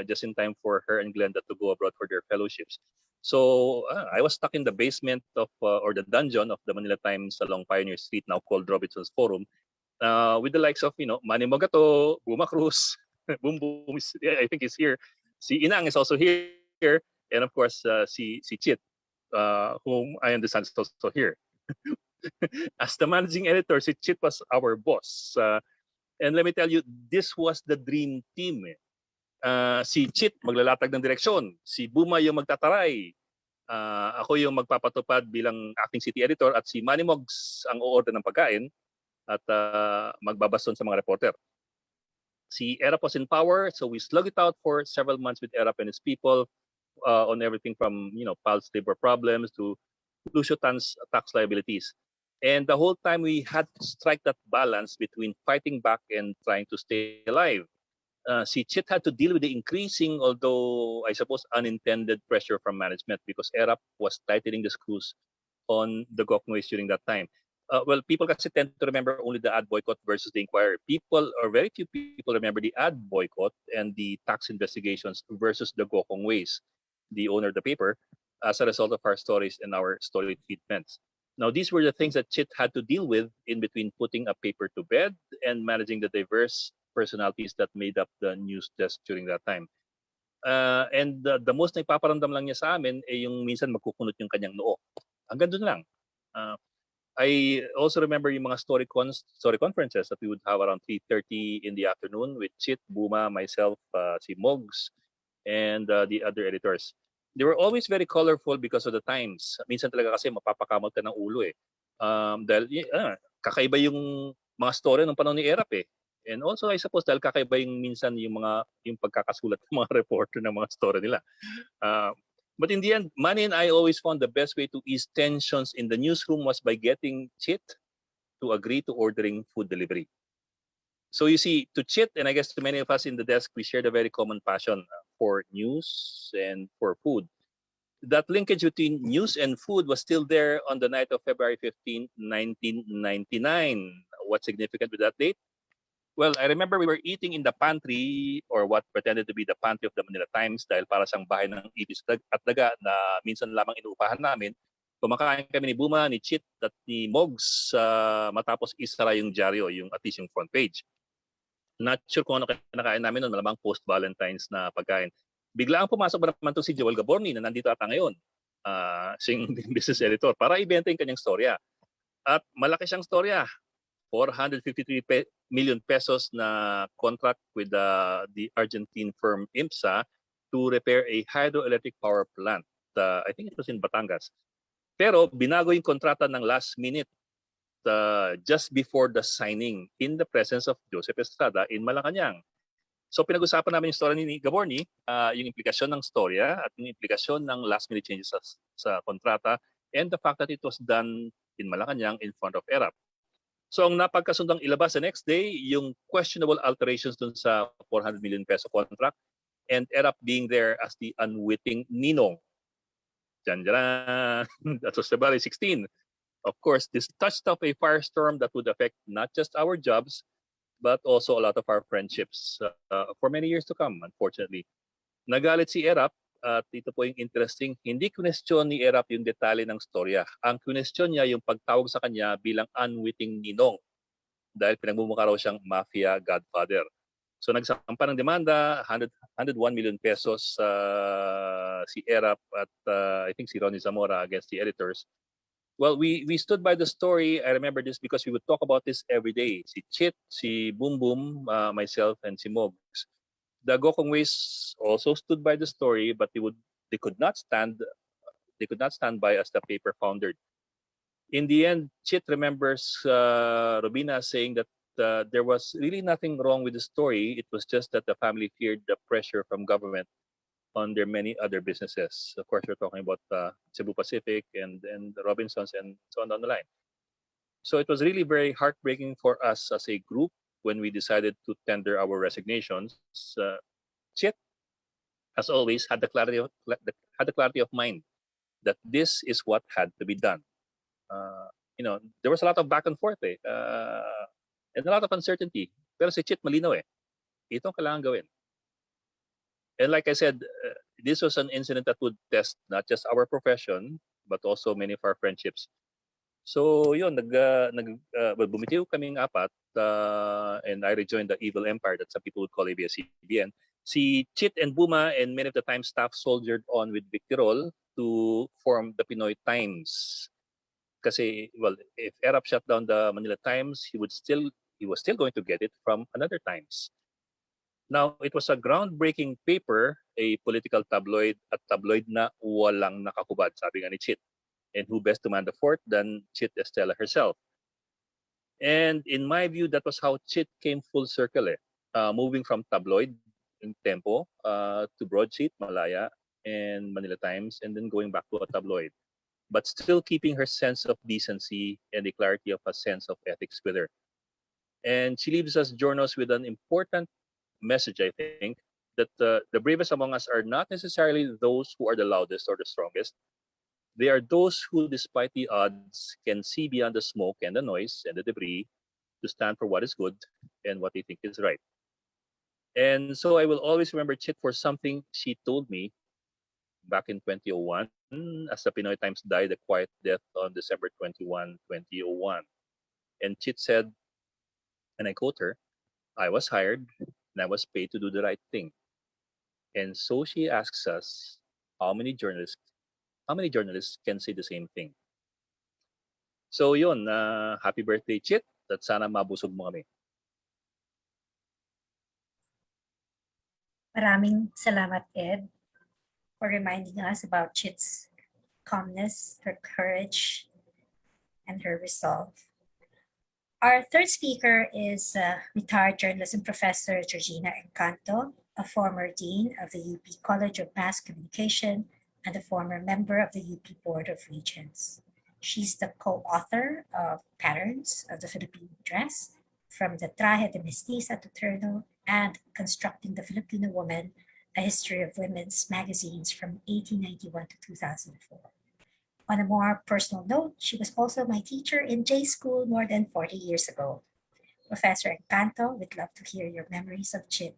just in time for her and Glenda to go abroad for their fellowships. So I was stuck in the basement of or the dungeon of the Manila Times along Pioneer Street, now called Robinson's Forum, with the likes of Manny Mogato, Buma Cruz, Boom Boom, I think he's here. Si Inang is also here, and of course si Chit, whom I understand is also here. As the managing editor, si Chit was our boss. And let me tell you, this was the dream team. Si Chit maglalatag ng direksyon, si Buma yung magtataray, ako yung magpapatupad bilang acting city editor, at si Manny Mogs ang o-order ng pagkain at magbabaston sa mga reporter. Si Erap was in power, so we slug it out for several months with Erap and his people on everything from PAL's labor problems to Lucio Tan's tax liabilities. And the whole time we had to strike that balance between fighting back and trying to stay alive. Si Chit had to deal with the increasing, although I suppose unintended, pressure from management because ERAP was tightening the screws on the Goknoys during that time. Well, people kasi tend to remember only the ad boycott versus the inquiry. Very few people remember the ad boycott and the tax investigations versus the Gokong Ways, the owner of the paper, as a result of our stories and our story treatments. Now, these were the things that Chit had to deal with in between putting a paper to bed and managing the diverse personalities that made up the news desk during that time. And the most nagpaparamdam lang niya sa amin yung minsan magkukunot yung kanyang noo. Hanggang doon lang. I also remember yung mga story conferences that we would have around 3:30 in the afternoon with Chit, Buma, myself, si Mogs, and the other editors. They were always very colorful because of the times. Minsan talaga kasi mapapakamot ka ng ulo dahil kakaiba yung mga story ng panahon ni Erap And also I suppose dahil kakaiba yung minsan yung pagkakasulat ng mga reporter ng mga story nila. But in the end, Manny and I always found the best way to ease tensions in the newsroom was by getting Chit to agree to ordering food delivery. So you see, to Chit, and I guess to many of us in the desk, we shared a very common passion for news and for food. That linkage between news and food was still there on the night of February 15, 1999. What's significant with that date? Well, I remember we were eating in the pantry, or what pretended to be the pantry of the Manila Times, dahil para siyang bahay ng ibis at daga na minsan lamang inuupahan namin. Kumakain kami ni Buma, ni Chit at ni Mogs matapos isara yung dyaryo, yung at least yung front page. Not sure kung ano kinakain namin noon, malamang post-Valentine's na pagkain. Bigla ang pumasok ba naman to si Joel Gaborni na nandito ata ngayon, siyang business editor, para ibenta yung kanyang storya. At malaki siyang storya, 453 million pesos na contract with the Argentine firm IMSA to repair a hydroelectric power plant. I think it was in Batangas. Pero binago yung kontrata ng last minute just before the signing in the presence of Joseph Estrada in Malacanang. So pinag-usapan namin yung story ni Gaborni, yung implikasyon ng storya at yung implikasyon ng last minute changes sa kontrata, and the fact that it was done in Malacanang in front of ERAP. So ang napagkasundang ilabas the next day, yung questionable alterations dun sa 400 million peso contract, and ERAP being there as the unwitting ninong. Janjaran! That was February 16. Of course, this touched off a firestorm that would affect not just our jobs, but also a lot of our friendships for many years to come, unfortunately. Nagalit si ERAP, at ito po yung interesting, hindi kunestyon ni ERAP yung detalye ng storya. Ang kunestyon niya yung pagtawag sa kanya bilang unwitting ninong, dahil pinagmumukha raw siyang mafia godfather. So nagsampa ng demanda, 101 million pesos si ERAP at I think si Ronnie Zamora against the editors. Well, we stood by the story. I remember this because we would talk about this every day. Si Chit, si Boom Boom, myself, and si Mogs. The Gokongways also stood by the story, but they could not stand by as the paper foundered. In the end, Chit remembers Robina saying that there was really nothing wrong with the story. It was just that the family feared the pressure from government on their many other businesses. Of course, we're talking about Cebu Pacific and the Robinsons and so on down the line. So it was really very heartbreaking for us as a group when we decided to tender our resignations. Chit, as always, had the clarity of mind that this is what had to be done. There was a lot of back and forth and a lot of uncertainty. Pero si Chit malinaw itong kailangan gawin. And like I said, this was an incident that would test not just our profession, but also many of our friendships. So yun, bumitiw kaming apat, and I rejoined the evil empire that some people would call ABS-CBN. Si Chit and Buma and many of the Times staff soldiered on with Victorol to form the Pinoy Times. Kasi, well, if ERAP shut down the Manila Times, he was still going to get it from another Times. Now, it was a groundbreaking paper, a political tabloid, a tabloid na walang nakakubad, sabi nga ni Chit. And who best to man the fort than Chit Estella herself? And in my view, that was how Chit came full circle, moving from tabloid in Tempo to broadsheet, Malaya, and Manila Times, and then going back to a tabloid, but still keeping her sense of decency and the clarity of a sense of ethics with her. And she leaves us journalists with an important message, I think, that the bravest among us are not necessarily those who are the loudest or the strongest. They are those who, despite the odds, can see beyond the smoke and the noise and the debris to stand for what is good and what they think is right. And so I will always remember Chit for something she told me back in 2001, as the Pinoy Times died a quiet death on December 21, 2001. And Chit said, and I quote her, "I was hired and I was paid to do the right thing." And so she asks us, how many journalists can say the same thing? So yun, happy birthday, Chit, at sana mabusog mo kami. Maraming salamat, Ed, for reminding us about Chit's calmness, her courage, and her resolve. Our third speaker is retired journalism professor Georgina Encanto, a former dean of the UP College of Mass Communication and a former member of the UP Board of Regents. She's the co-author of Patterns of the Philippine Dress from the Traje de Mestiza to Turno and Constructing the Filipino Woman, a history of women's magazines from 1891 to 2004. On a more personal note, she was also my teacher in J School more than 40 years ago. Professor Encanto, we'd love to hear your memories of Chit.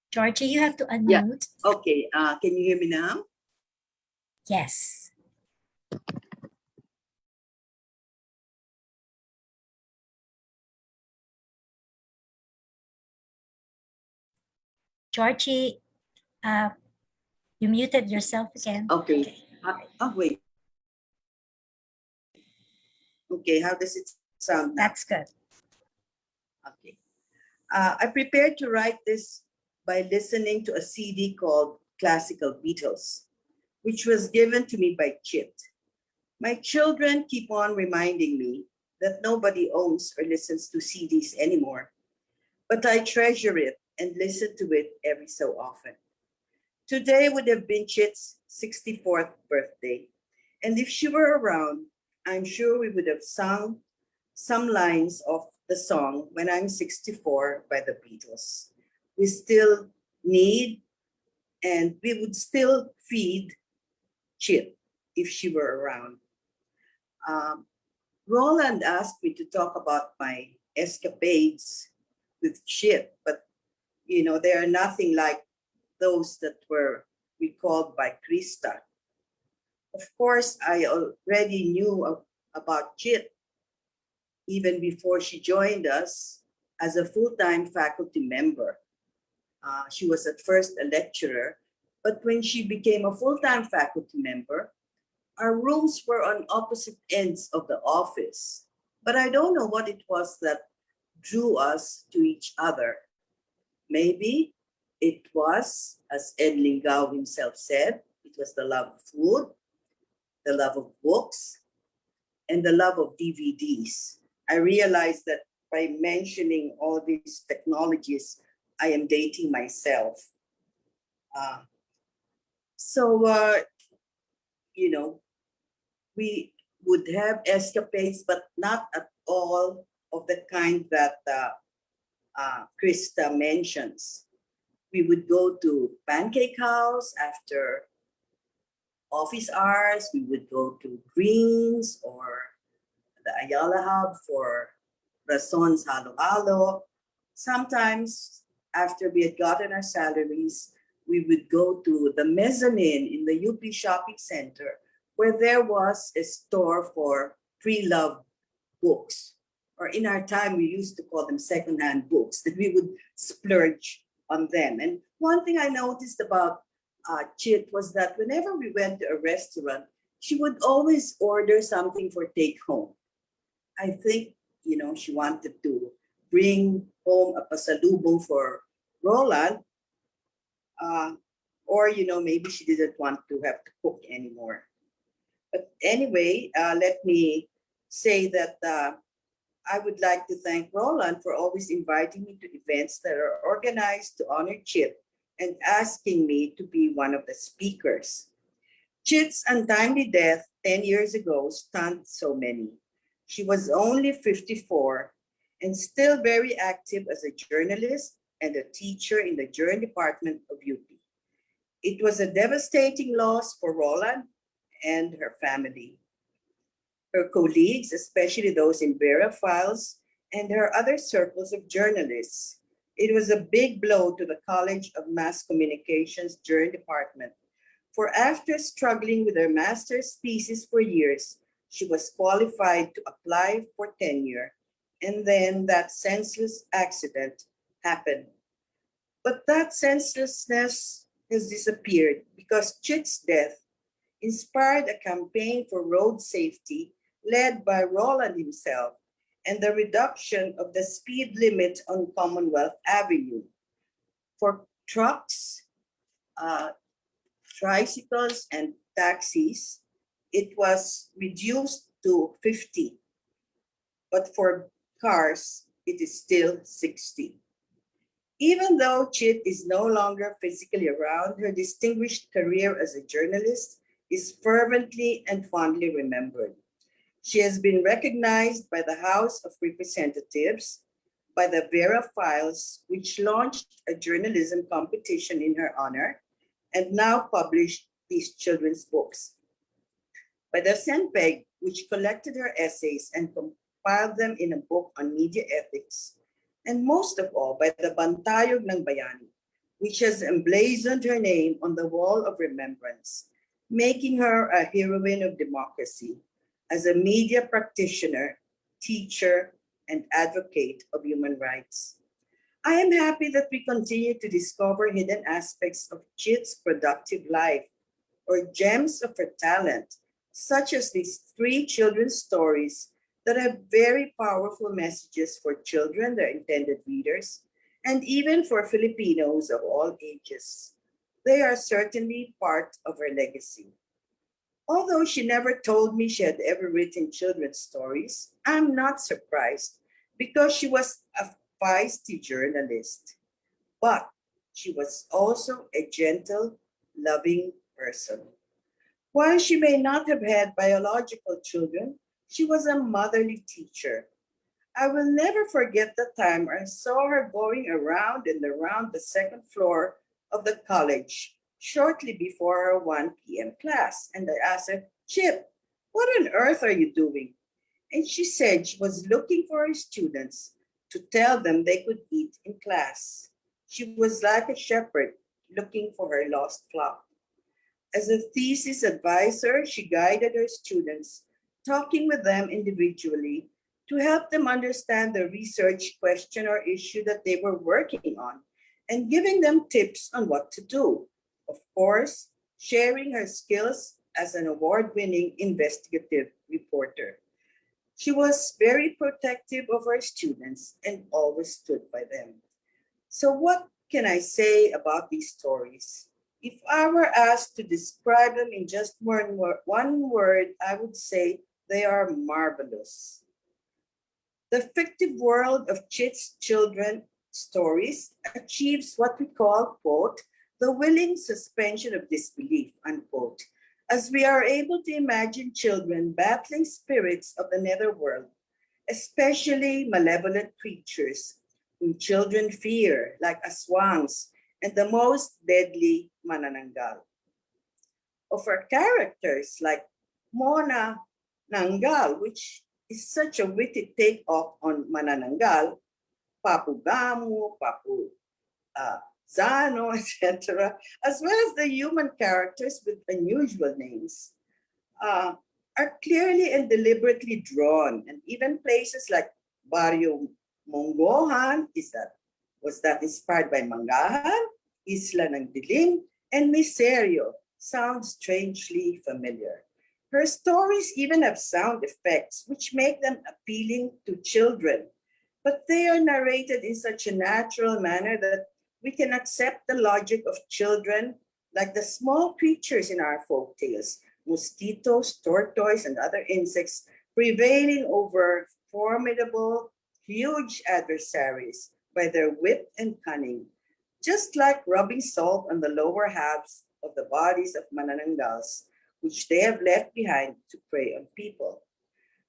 Georgie, you have to unmute. Yeah. Okay. Can you hear me now? Yes. Georgie, you muted yourself again. Okay. Oh, wait. Okay, how does it sound now? That's good. Okay. I prepared to write this by listening to a CD called Classical Beatles, which was given to me by Chit. My children keep on reminding me that nobody owns or listens to CDs anymore, but I treasure it and listen to it every so often. Today would have been Chit's 64th birthday, and if she were around, I'm sure we would have sung some lines of the song When I'm 64 by the Beatles. We still need and we would still feed Chit if she were around. Roland asked me to talk about my escapades with Chit, but they are nothing like those that were recalled by Krista. Of course, I already knew about Chit even before she joined us as a full-time faculty member. She was at first a lecturer, but when she became a full-time faculty member, our rooms were on opposite ends of the office. But I don't know what it was that drew us to each other. Maybe it was, as Ed Lingao himself said, it was the love of food, the love of books, and the love of DVDs. I realized that by mentioning all these technologies, I am dating myself. We would have escapades, but not at all of the kind that Krista mentions. We would go to Pancake House after office hours. We would go to Greens or the Ayala Hub for Rason's Halo-Halo. Sometimes after we had gotten our salaries, we would go to the mezzanine in the UP Shopping Center, where there was a store for pre-loved books. Or in our time, we used to call them secondhand books, that we would splurge on them. And one thing I noticed about Chit was that whenever we went to a restaurant, she would always order something for take home. I think, she wanted to bring home a pasalubong for Roland, or, maybe she didn't want to have to cook anymore. But anyway, let me say that I would like to thank Roland for always inviting me to events that are organized to honor Chit and asking me to be one of the speakers. Chit's untimely death 10 years ago stunned so many. She was only 54 and still very active as a journalist and a teacher in the Journal Department of UP. It was a devastating loss for Roland and her family. Her colleagues, especially those in VERA files, and her other circles of journalists. It was a big blow to the College of Mass Communications Journal Department, for after struggling with her master's thesis for years, she was qualified to apply for tenure, and then that senseless accident happened. But that senselessness has disappeared because Chit's death inspired a campaign for road safety led by Roland himself and the reduction of the speed limit on Commonwealth Avenue. For trucks, tricycles, and taxis, it was reduced to 50. But for cars, it is still 60. Even though Chit is no longer physically around, her distinguished career as a journalist is fervently and fondly remembered. She has been recognized by the House of Representatives, by the VERA Files, which launched a journalism competition in her honor, and now published these children's books, by the SENPEG, which collected her essays and compiled them in a book on media ethics, and most of all by the Bantayog ng Bayani, which has emblazoned her name on the wall of remembrance, making her a heroine of democracy as a media practitioner, teacher, and advocate of human rights. I am happy that we continue to discover hidden aspects of Chit's productive life or gems of her talent, such as these 3 children's stories that have very powerful messages for children, their intended readers, and even for Filipinos of all ages. They are certainly part of her legacy. Although she never told me she had ever written children's stories, I'm not surprised because she was a feisty journalist. But she was also a gentle, loving person. While she may not have had biological children, she was a motherly teacher. I will never forget the time I saw her going around and around the second floor of the college shortly before her 1 p.m. class. And I asked her, "Chip, what on earth are you doing?" And she said she was looking for her students to tell them they could eat in class. She was like a shepherd looking for her lost flock. As a thesis advisor, she guided her students, talking with them individually to help them understand the research question or issue that they were working on and giving them tips on what to do. Of course, sharing her skills as an award-winning investigative reporter. She was very protective of her students and always stood by them. So what can I say about these stories? If I were asked to describe them in just one word, I would say they are marvelous. The fictive world of Chit's children stories achieves what we call, quote, the willing suspension of disbelief, unquote, as we are able to imagine children battling spirits of the netherworld, especially malevolent creatures whom children fear, like aswangs and the most deadly manananggal. Of our characters like Mona Nangal, which is such a witty takeoff on manananggal, Papu Gamu, Papu Zano, etc., as well as the human characters with unusual names, are clearly and deliberately drawn, and even places like Barrio Mongohan was that inspired by Mangahan, Isla ng Dilim, and Miserio sound strangely familiar. Her stories even have sound effects which make them appealing to children, but they are narrated in such a natural manner that we can accept the logic of children, like the small creatures in our folk tales, mosquitoes, tortoise, and other insects prevailing over formidable, huge adversaries by their wit and cunning, just like rubbing salt on the lower halves of the bodies of manananggals, which they have left behind to prey on people.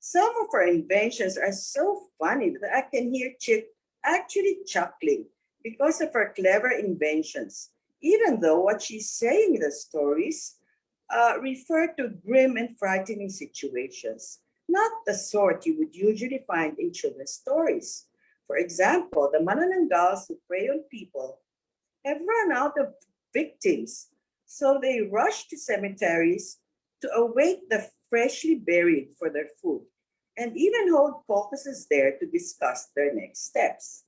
Some of her inventions are so funny that I can hear Chit actually chuckling because of her clever inventions, even though what she's saying in the stories refer to grim and frightening situations, not the sort you would usually find in children's stories. For example, the manananggals who prey on people have run out of victims, so they rush to cemeteries to await the freshly buried for their food, and even hold caucuses there to discuss their next steps.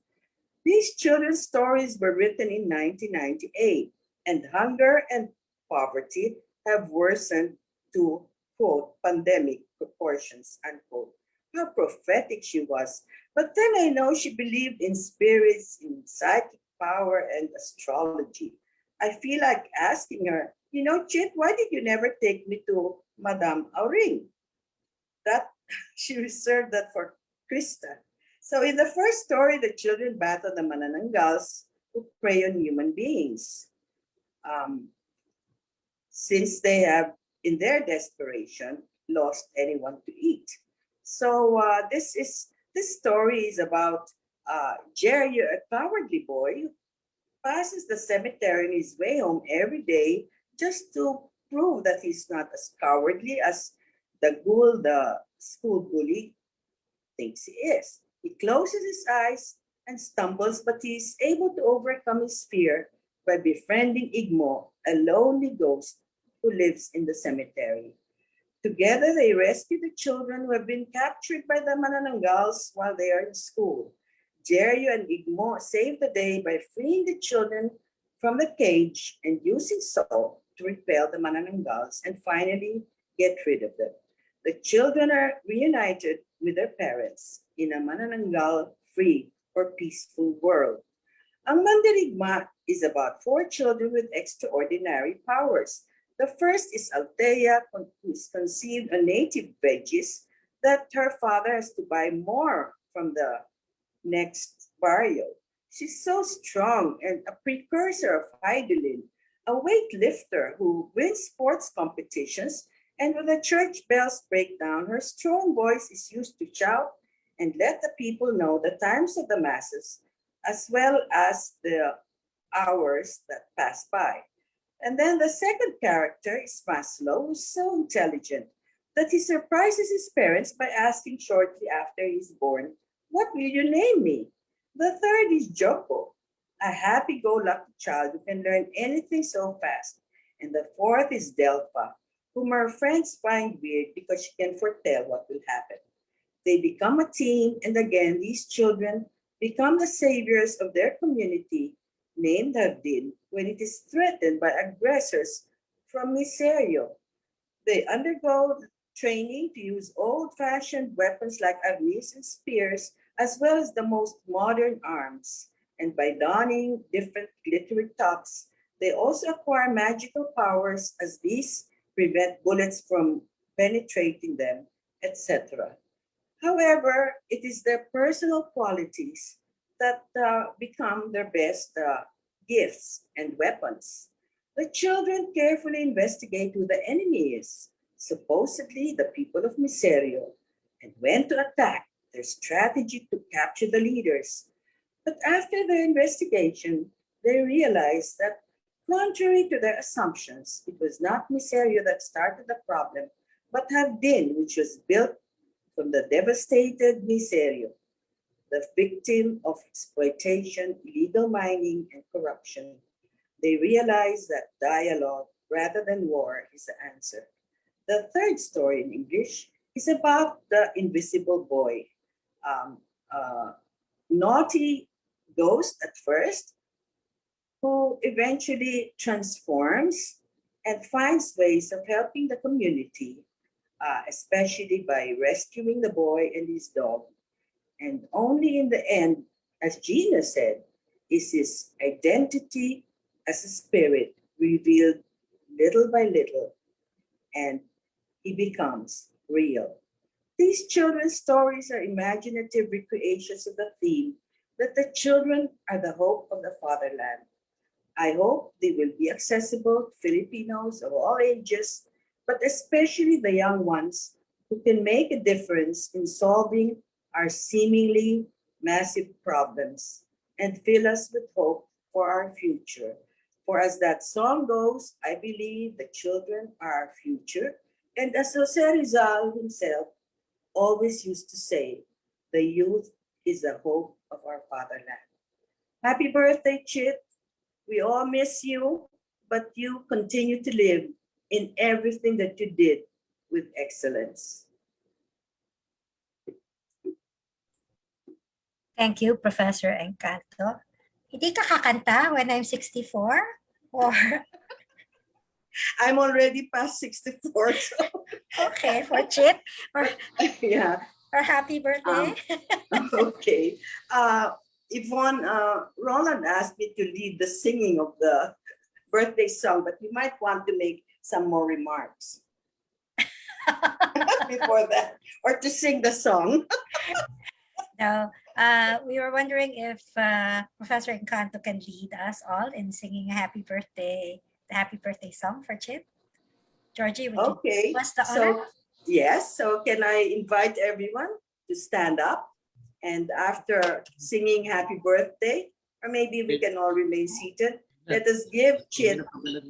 These children's stories were written in 1998, and hunger and poverty have worsened to, quote, pandemic proportions, unquote. How prophetic she was. But then I know she believed in spirits, in psychic power, and astrology. I feel like asking her, Chit, why did you never take me to Madame Auring? That she reserved that for Krista. So in the first story, the children battle the manananggals who prey on human beings. Since they have in their desperation, lost anyone to eat. So this story is about Jerry, a cowardly boy, who passes the cemetery on his way home every day just to prove that he's not as cowardly as the school bully, thinks he is. He closes his eyes and stumbles, but he is able to overcome his fear by befriending Igmo, a lonely ghost who lives in the cemetery. Together, they rescue the children who have been captured by the Manananggals while they are in school. Jerio and Igmo save the day by freeing the children from the cage and using salt to repel the Manananggals and finally get rid of them. The children are reunited with their parents in a Manananggal-free or peaceful world. Ang Mandirigma is about 4 children with extraordinary powers. The first is Althea, who is conceived on native veggies that her father has to buy more from the next barrio. She's so strong and a precursor of Heidelin, a weightlifter who wins sports competitions, and when the church bells break down, her strong voice is used to shout and let the people know the times of the masses, as well as the hours that pass by. And then the second character is Maslow, who's so intelligent that he surprises his parents by asking shortly after he's born, "What will you name me?" The third is Joko, a happy-go-lucky child who can learn anything so fast. And the fourth is Delpha, whom her friends find weird because she can foretell what will happen. They become a team, and again, these children become the saviors of their community, named Hardin, when it is threatened by aggressors from Miserio. They undergo training to use old-fashioned weapons like arnis and spears, as well as the most modern arms. And by donning different glittery tops, they also acquire magical powers as these prevent bullets from penetrating them, etc. However, it is their personal qualities that become their best gifts and weapons. The children carefully investigate who the enemy is, supposedly the people of Miserio, and when to attack, their strategy to capture the leaders. But after their investigation, they realize that contrary to their assumptions, it was not Miserio that started the problem, but Hardin, which was built from the devastated Miserio, the victim of exploitation, illegal mining, and corruption. They realize that dialogue rather than war is the answer. The third story in English is about the invisible boy. Naughty ghost at first, who eventually transforms and finds ways of helping the community, especially by rescuing the boy and his dog. And only in the end, as Gina said, is his identity as a spirit revealed little by little, and he becomes real. These children's stories are imaginative recreations of the theme that the children are the hope of the fatherland. I hope they will be accessible to Filipinos of all ages, but especially the young ones who can make a difference in solving our seemingly massive problems and fill us with hope for our future. For as that song goes, I believe the children are our future. And as Jose Rizal himself always used to say, the youth is the hope of our fatherland. Happy birthday, Chit. We all miss you, but you continue to live in everything that you did with excellence. Thank you, Professor Encanto. Hindi ka kakanta when I'm 64? Or I'm already past 64, so okay, for Chit? Or, yeah. or happy birthday? Okay. Yvonne, Roland asked me to lead the singing of the birthday song, but you might want to make some more remarks before that, or to sing the song. No, we were wondering if Professor Encanto can lead us all in singing a happy birthday, the happy birthday song for Chit. Georgie, would you Okay, do us the so honor? yes, so can I invite everyone to stand up? And after singing happy birthday, or maybe we can all remain seated, let us give Chit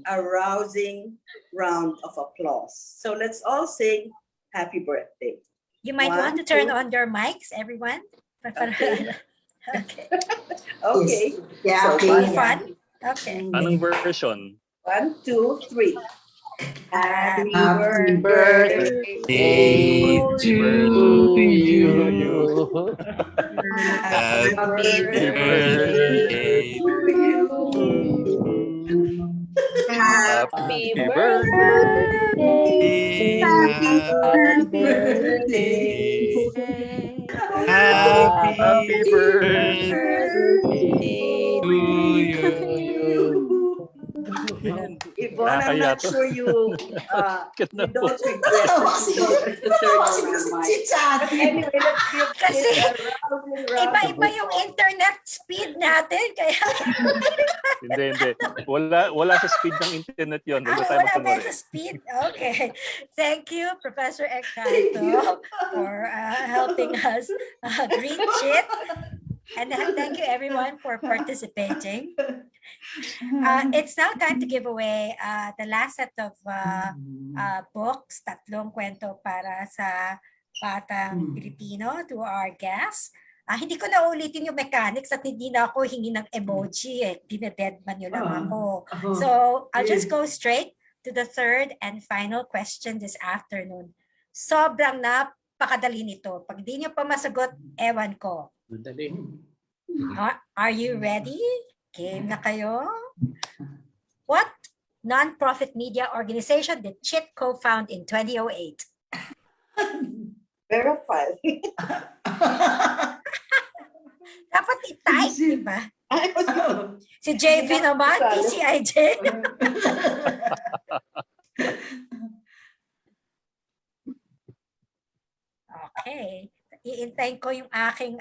a rousing round of applause. So let's all sing happy birthday. You might want to turn on your mics, everyone. Okay. Okay. Okay. Yeah, So okay. Be one, fun. Okay. Anong version? 1, 2, 3. Happy Happy birthday birthday to you. Happy Happy birthday to you. Happy Happy birthday. Happy birthday. Happy Happy birthday birthday to to you. Yvonne, I'm Nakakaya not to. sure you Ganda you po. don't regret that you told us to turn on your mic. Anyway, let's give Kasi Chit a rousing round of iba-iba yung applause. internet speed natin. Kaya Hindi. Wala sa speed ng internet yon. Huwag na tayo wala ba magkamali. sa speed? Okay. Thank you, Professor Thank you. Encanto, for helping us greet Chit. And thank you, everyone, for participating. It's now time to give away the last set of books, Tatlong Kuwento para sa Batang Pilipino, to our guests. Hindi ko na ulitin yung mechanics at hindi na ako hingi ng emoji eh. Dinededman nyo lang ako. So I'll just go straight to the third and final question this afternoon. Sobrang napakadali nito. Pag di nyo pa masagot, ewan ko. Are you ready? Game na kayo? What non-profit media organization did Chit co-found in 2008? Verify. Dapat i-type, di ba? Si JV naman, PCIJ. Okay. Iintayin ko yung aking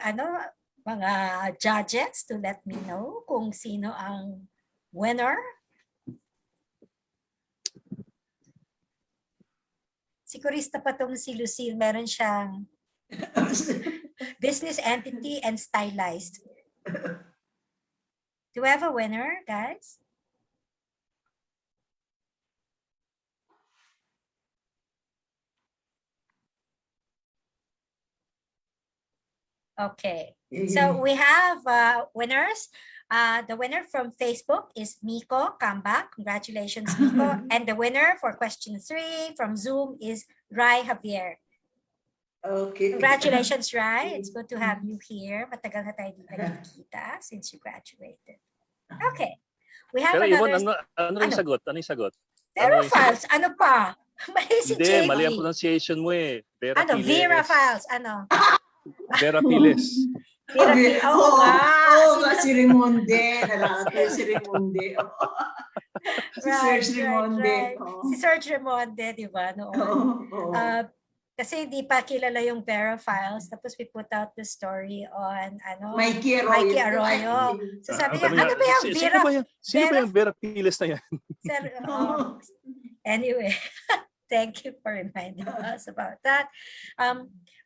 mga judges to let me know kung sino ang winner. Sigurista pa tong si Lucille, meron siyang business entity and stylized. Do we have a winner, guys? Okay, so we have winners. The winner from Facebook is Miko Kamba. Congratulations, Miko. And the winner for question 3 from Zoom is Rai Javier. Okay. Congratulations, Rai. It's good to have you here. Matagal na tayo di nagkikita since you graduated. Okay. We have Pero another... Yvonne, ano yung sagot? Ano yung sagot? Vera Files, ano pa? Mali si Hindi, JV. mali ang pronunciation mo eh. Vera Piles. Vera Files, ano? Vera Piles. Oo nga. Si Raimonde. Nalakot si Raimonde. Si Serge Raimonde. Si Serge Raimonde, di ba? Kasi hindi pa kilala yung Vera Files. Tapos we put out the story on Mikey Arroyo. So sabi niya, ano ba yung Vera? Sino ba yung Vera Piles na yan? Anyway, thank you for reminding us about that.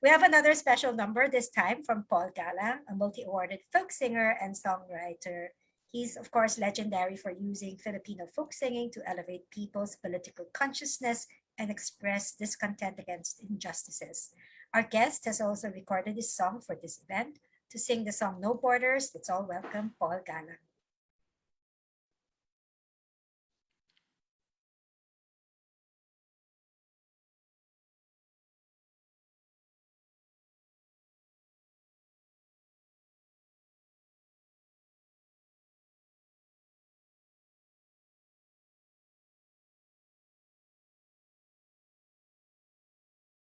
We have another special number this time from Paul Galang, a multi-awarded folk singer and songwriter. He's, of course, legendary for using Filipino folk singing to elevate people's political consciousness and express discontent against injustices. Our guest has also recorded his song for this event. To sing the song No Borders, let's all welcome Paul Galang.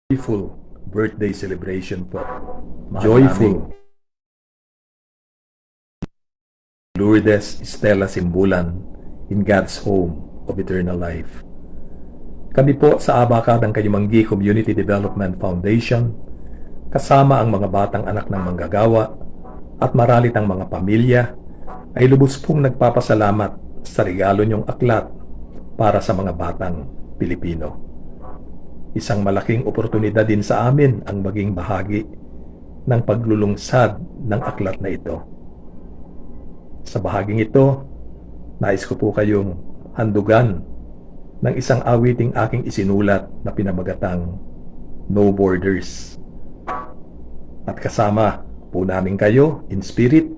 Joyful birthday celebration po. Joyful. Lourdes Estella-Simbulan in God's home of eternal life. Kami po sa Abacad ng Kayumanggi Community Development Foundation, kasama ang mga batang anak ng manggagawa at maralitang mga pamilya, ay lubos pong nagpapasalamat sa regalo niyong aklat para sa mga batang Pilipino. Isang malaking oportunidad din sa amin ang maging bahagi ng paglulungsad ng aklat na ito. Sa bahaging ito, nais ko po kayong handugan ng isang awiting aking isinulat na pinamagatang No Borders. At kasama po namin kayo in spirit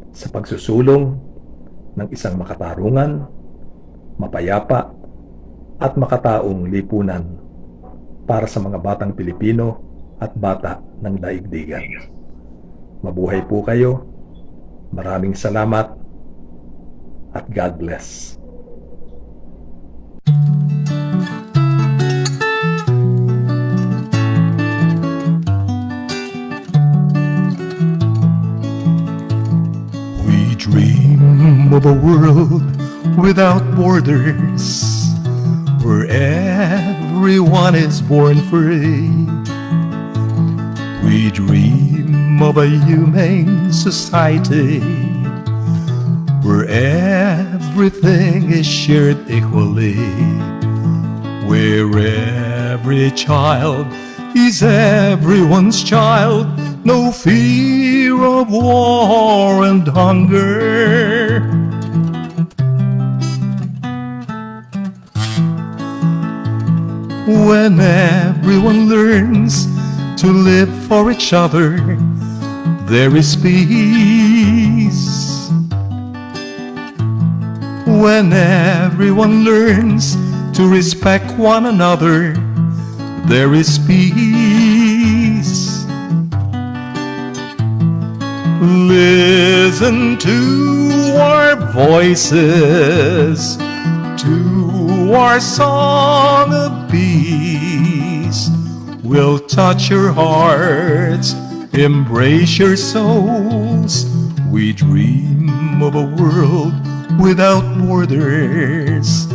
sa pagsusulong ng isang makatarungan, mapayapa at makataong lipunan para sa mga batang Pilipino at bata ng daigdigan. Mabuhay po kayo. Maraming salamat at God bless. We dream of a world without borders, where everyone is born free. We dream of a humane society, where everything is shared equally, where every child is everyone's child, no fear of war and hunger. When everyone learns to live for each other, there is peace. When everyone learns to respect one another, there is peace. Listen to our voices, to our song of peace. We'll touch your hearts, embrace your souls. We dream of a world without borders,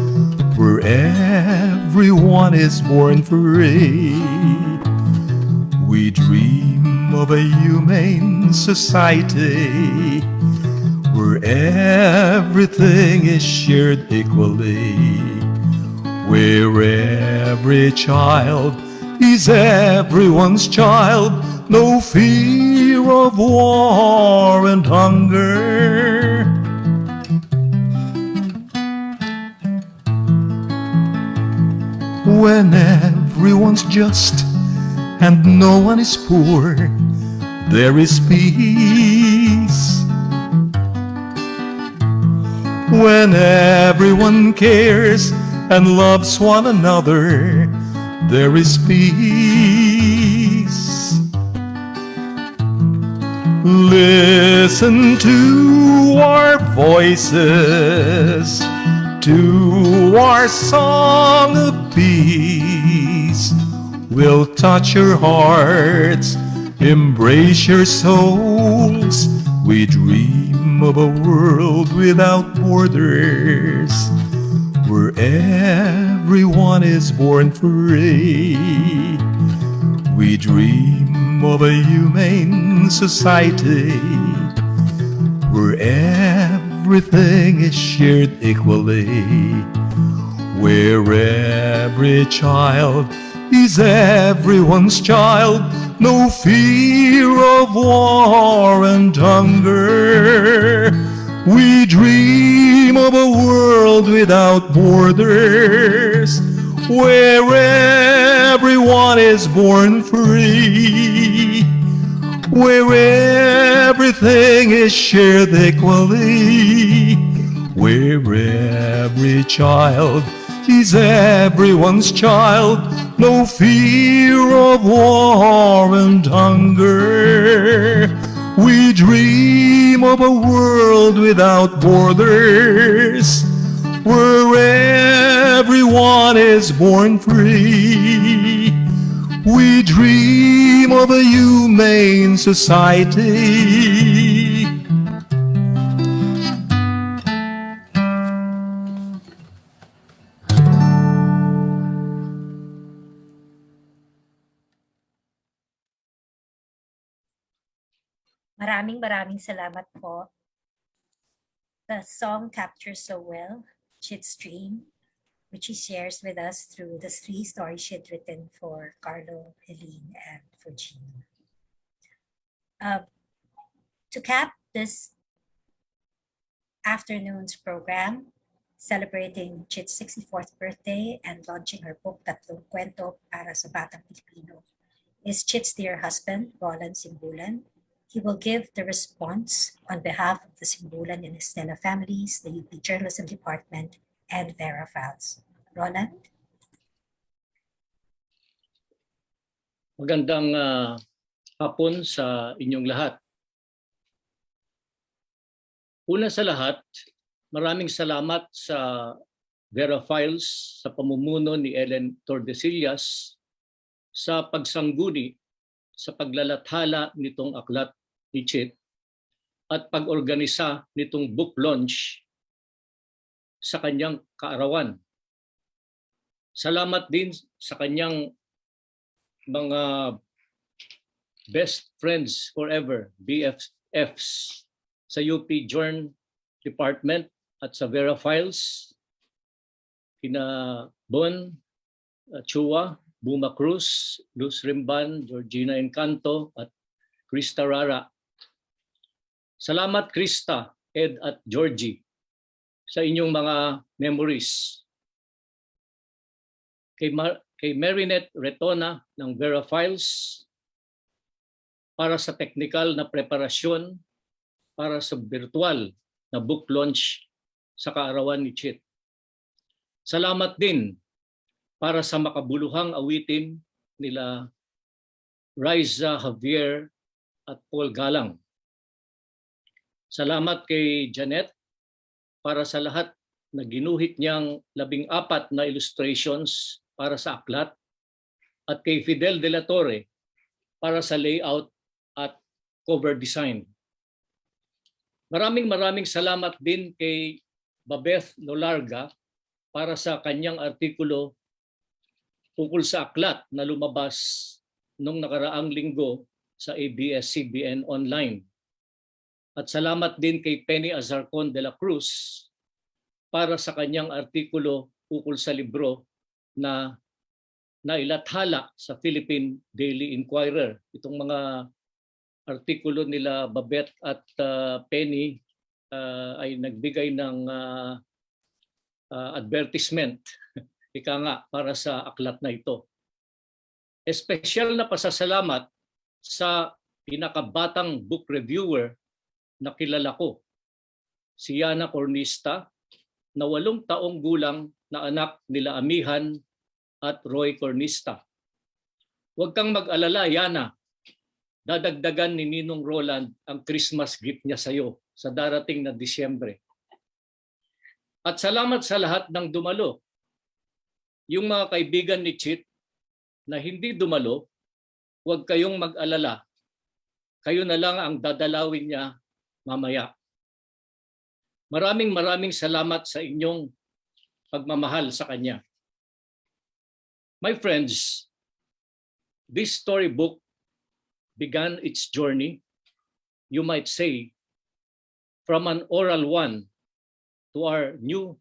where everyone is born free. We dream of a humane society, where everything is shared equally, where every child is everyone's child, no fear of war and hunger. When everyone's just and no one is poor, there is peace. When everyone cares and loves one another, there is peace. Listen to our voices, to our song of peace. We'll touch your hearts, embrace your souls. We dream of a world without borders, where everyone is born free. We dream of a humane society, where everything is shared equally, where every child is everyone's child, no fear of war and hunger. We dream of a world without borders, where everyone is born free, where everything is shared equally, where every child is everyone's child, no fear of war and hunger. We dream of a world without borders, where everyone is born free. We dream of a humane society. Maraming salamat po. The song captures so well Chit's dream which she shares with us through the 3 stories she had written for Carlo, Helene, and for Gina. To cap this afternoon's program, celebrating Chit's 64th birthday and launching her book, Tatlong Kuwento para sa Batang Pilipino, is Chit's dear husband, Roland Simbulan. He will give the response on behalf of the Simbulan and Estella families, the UP Journalism Department, and VERA Files. Roland? Magandang hapon sa inyong lahat. Una sa lahat, maraming salamat sa VERA Files sa pamumuno ni Ellen Tordesillas sa pagsangguni sa paglalathala nitong aklat ni Chit at pag-organisa nitong book launch sa kanyang kaarawan. Salamat din sa kanyang mga best friends forever, BFFs, sa UP Journalism Department at sa VERA Files, kina Bon, Chua, Buma Cruz, Luz Rimban, Georgina Encanto, at Krista Rara. Salamat Krista, Ed at Georgie sa inyong mga memories. Kay Marinette Retona ng VERA Files para sa technical na preparasyon para sa virtual na book launch sa kaarawan ni Chit. Salamat din para sa makabuluhang awitin nila Riza Javier at Paul Galang. Salamat kay Janet para sa lahat na ginuhit niyang 14 na illustrations para sa aklat at kay Fidel de la Torre para sa layout at cover design. Maraming salamat din kay Babeth Nolarga para sa kanyang artikulo tungkol sa aklat na lumabas nung nakaraang linggo sa ABS-CBN Online. At salamat din kay Penny Azarcon de la Cruz para sa kanyang artikulo ukol sa libro na nailathala sa Philippine Daily Inquirer. Itong mga artikulo nila Babette at Penny ay nagbigay ng advertisement ika nga para sa aklat na ito. Espesyal na pasasalamat sa pinakabatang book reviewer na kilala ko, si Yana Cornista, na 8 taong gulang na anak nila Amihan at Roy Cornista. Huwag kang mag-alala, Yana. Dadagdagan ni Ninong Roland ang Christmas gift niya sa iyo sa darating na Disyembre. At salamat sa lahat ng dumalo. Yung mga kaibigan ni Chit na hindi dumalo, huwag kayong mag-alala. Kayo na lang ang dadalawin niya mamaya. Maraming salamat sa inyong pagmamahal sa kanya. My friends, this storybook began its journey, you might say, from an oral one to our 2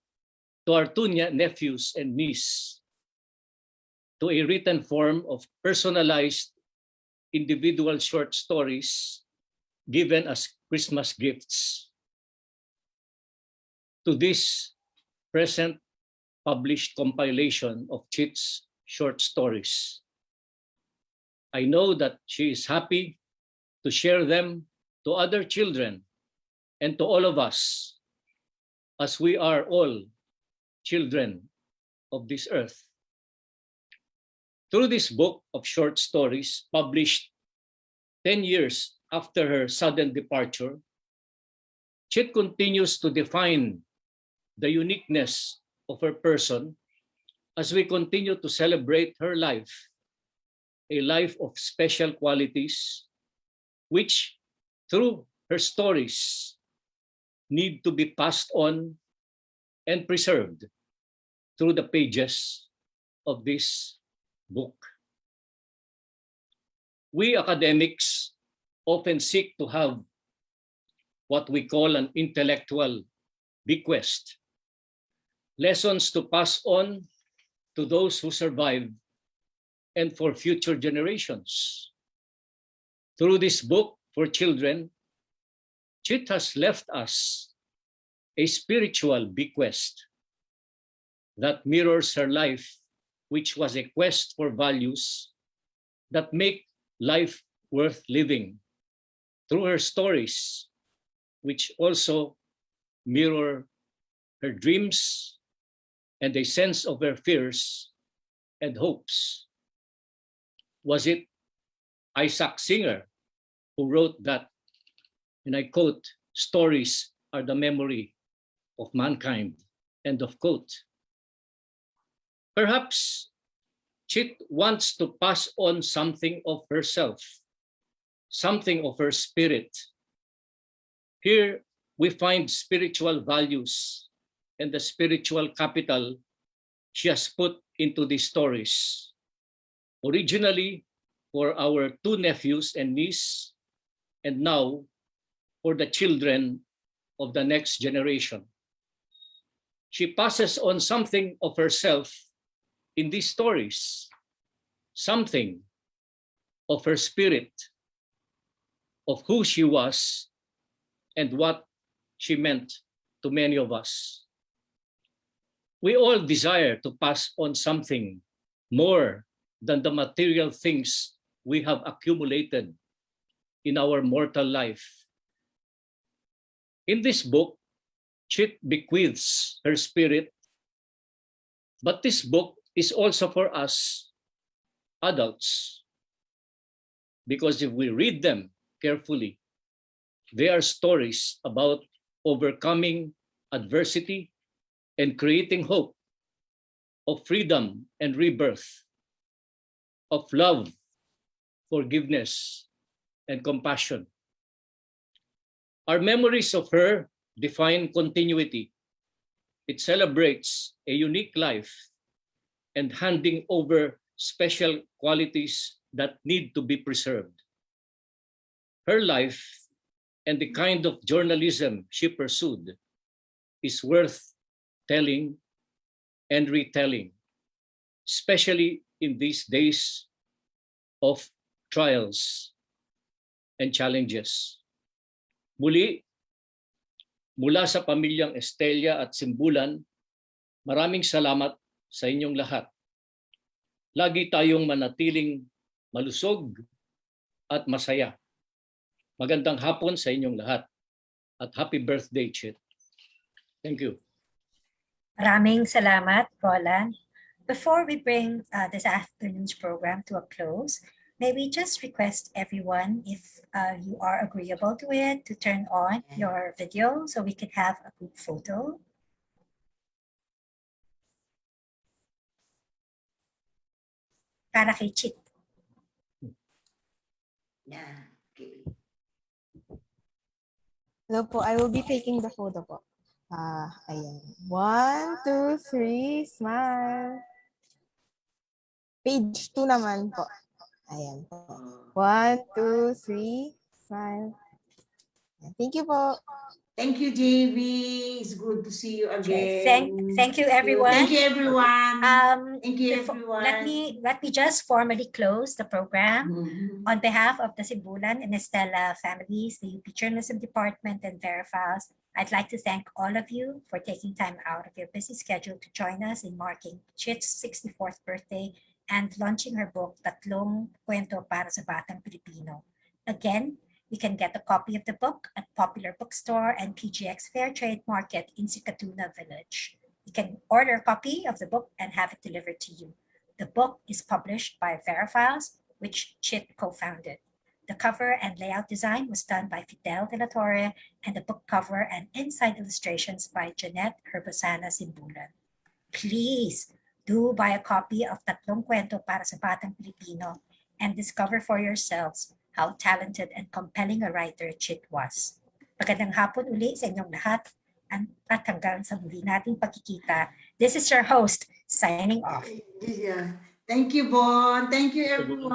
nephews and niece, to a written form of personalized individual short stories given as Christmas gifts, to this present published compilation of Chit's short stories. I know that she is happy to share them to other children and to all of us, as we are all children of this earth. Through this book of short stories, published 10 years after her sudden departure, Chit continues to define the uniqueness of her person as we continue to celebrate her life, a life of special qualities, which through her stories need to be passed on and preserved through the pages of this book. We academics often seek to have what we call an intellectual bequest, lessons to pass on to those who survive and for future generations. Through this book for children, Chit has left us a spiritual bequest that mirrors her life, which was a quest for values that make life worth living, through her stories, which also mirror her dreams and a sense of her fears and hopes. Was it Isaac Singer who wrote that, and I quote, "Stories are the memory of mankind," end of quote. Perhaps Chit wants to pass on something of herself, something of her spirit. Here we find spiritual values and the spiritual capital she has put into these stories. Originally for our two nephews and niece, and now for the children of the next generation. She passes on something of herself in these stories, something of her spirit, of who she was and what she meant to many of us. We all desire to pass on something more than the material things we have accumulated in our mortal life. In this book, Chit bequeaths her spirit, but this book is also for us adults, because if we read them carefully, they are stories about overcoming adversity and creating hope, of freedom and rebirth, of love, forgiveness, and compassion. Our memories of her define continuity. It celebrates a unique life and handing over special qualities that need to be preserved. Her life and the kind of journalism she pursued is worth telling and retelling, especially in these days of trials and challenges. Muli, mula sa pamilyang Estella at Simbulan, maraming salamat sa inyong lahat. Lagi tayong manatiling malusog at masaya. Magandang hapon sa inyong lahat at happy birthday, Chit. Thank you. Maraming salamat, Roland. Before we bring this afternoon's program to a close, may we just request everyone, if you are agreeable to it, to turn on your video so we can have a group photo. Para kay Chit. Yeah. Okay. Hello po, I will be taking the photo po. Ayan. 1, 2, 3, smile. Page 2 naman po. Ayan po. 1, 2, 3, smile. Thank you po. Thank you, JV. It's good to see you Okay, again. thank you, everyone. Thank you, everyone. Thank you, everyone. Let me just formally close the program. On behalf of the Simbulan and Estella families, the UP Journalism Department, and VERA Files, I'd like to thank all of you for taking time out of your busy schedule to join us in marking Chit's 64th birthday and launching her book, Tatlong Kuwento para sa Batang Pilipino. Again, you can get a copy of the book at Popular Bookstore and PGX Fair Trade Market in Sikatuna Village. You can order a copy of the book and have it delivered to you. The book is published by VERA Files, which Chit co-founded. The cover and layout design was done by Fidel de la Torre, and the book cover and inside illustrations by Jeanette Simbulan. Please do buy a copy of Tatlong Kuwento para sa Batang Pilipino and discover for yourselves how talented and compelling a writer Chit was. Magandang hapon uli sa inyong lahat at hanggang sa muli nating pagkikita. This is your host, signing off. Yeah. Thank you, Bon. Thank you, everyone.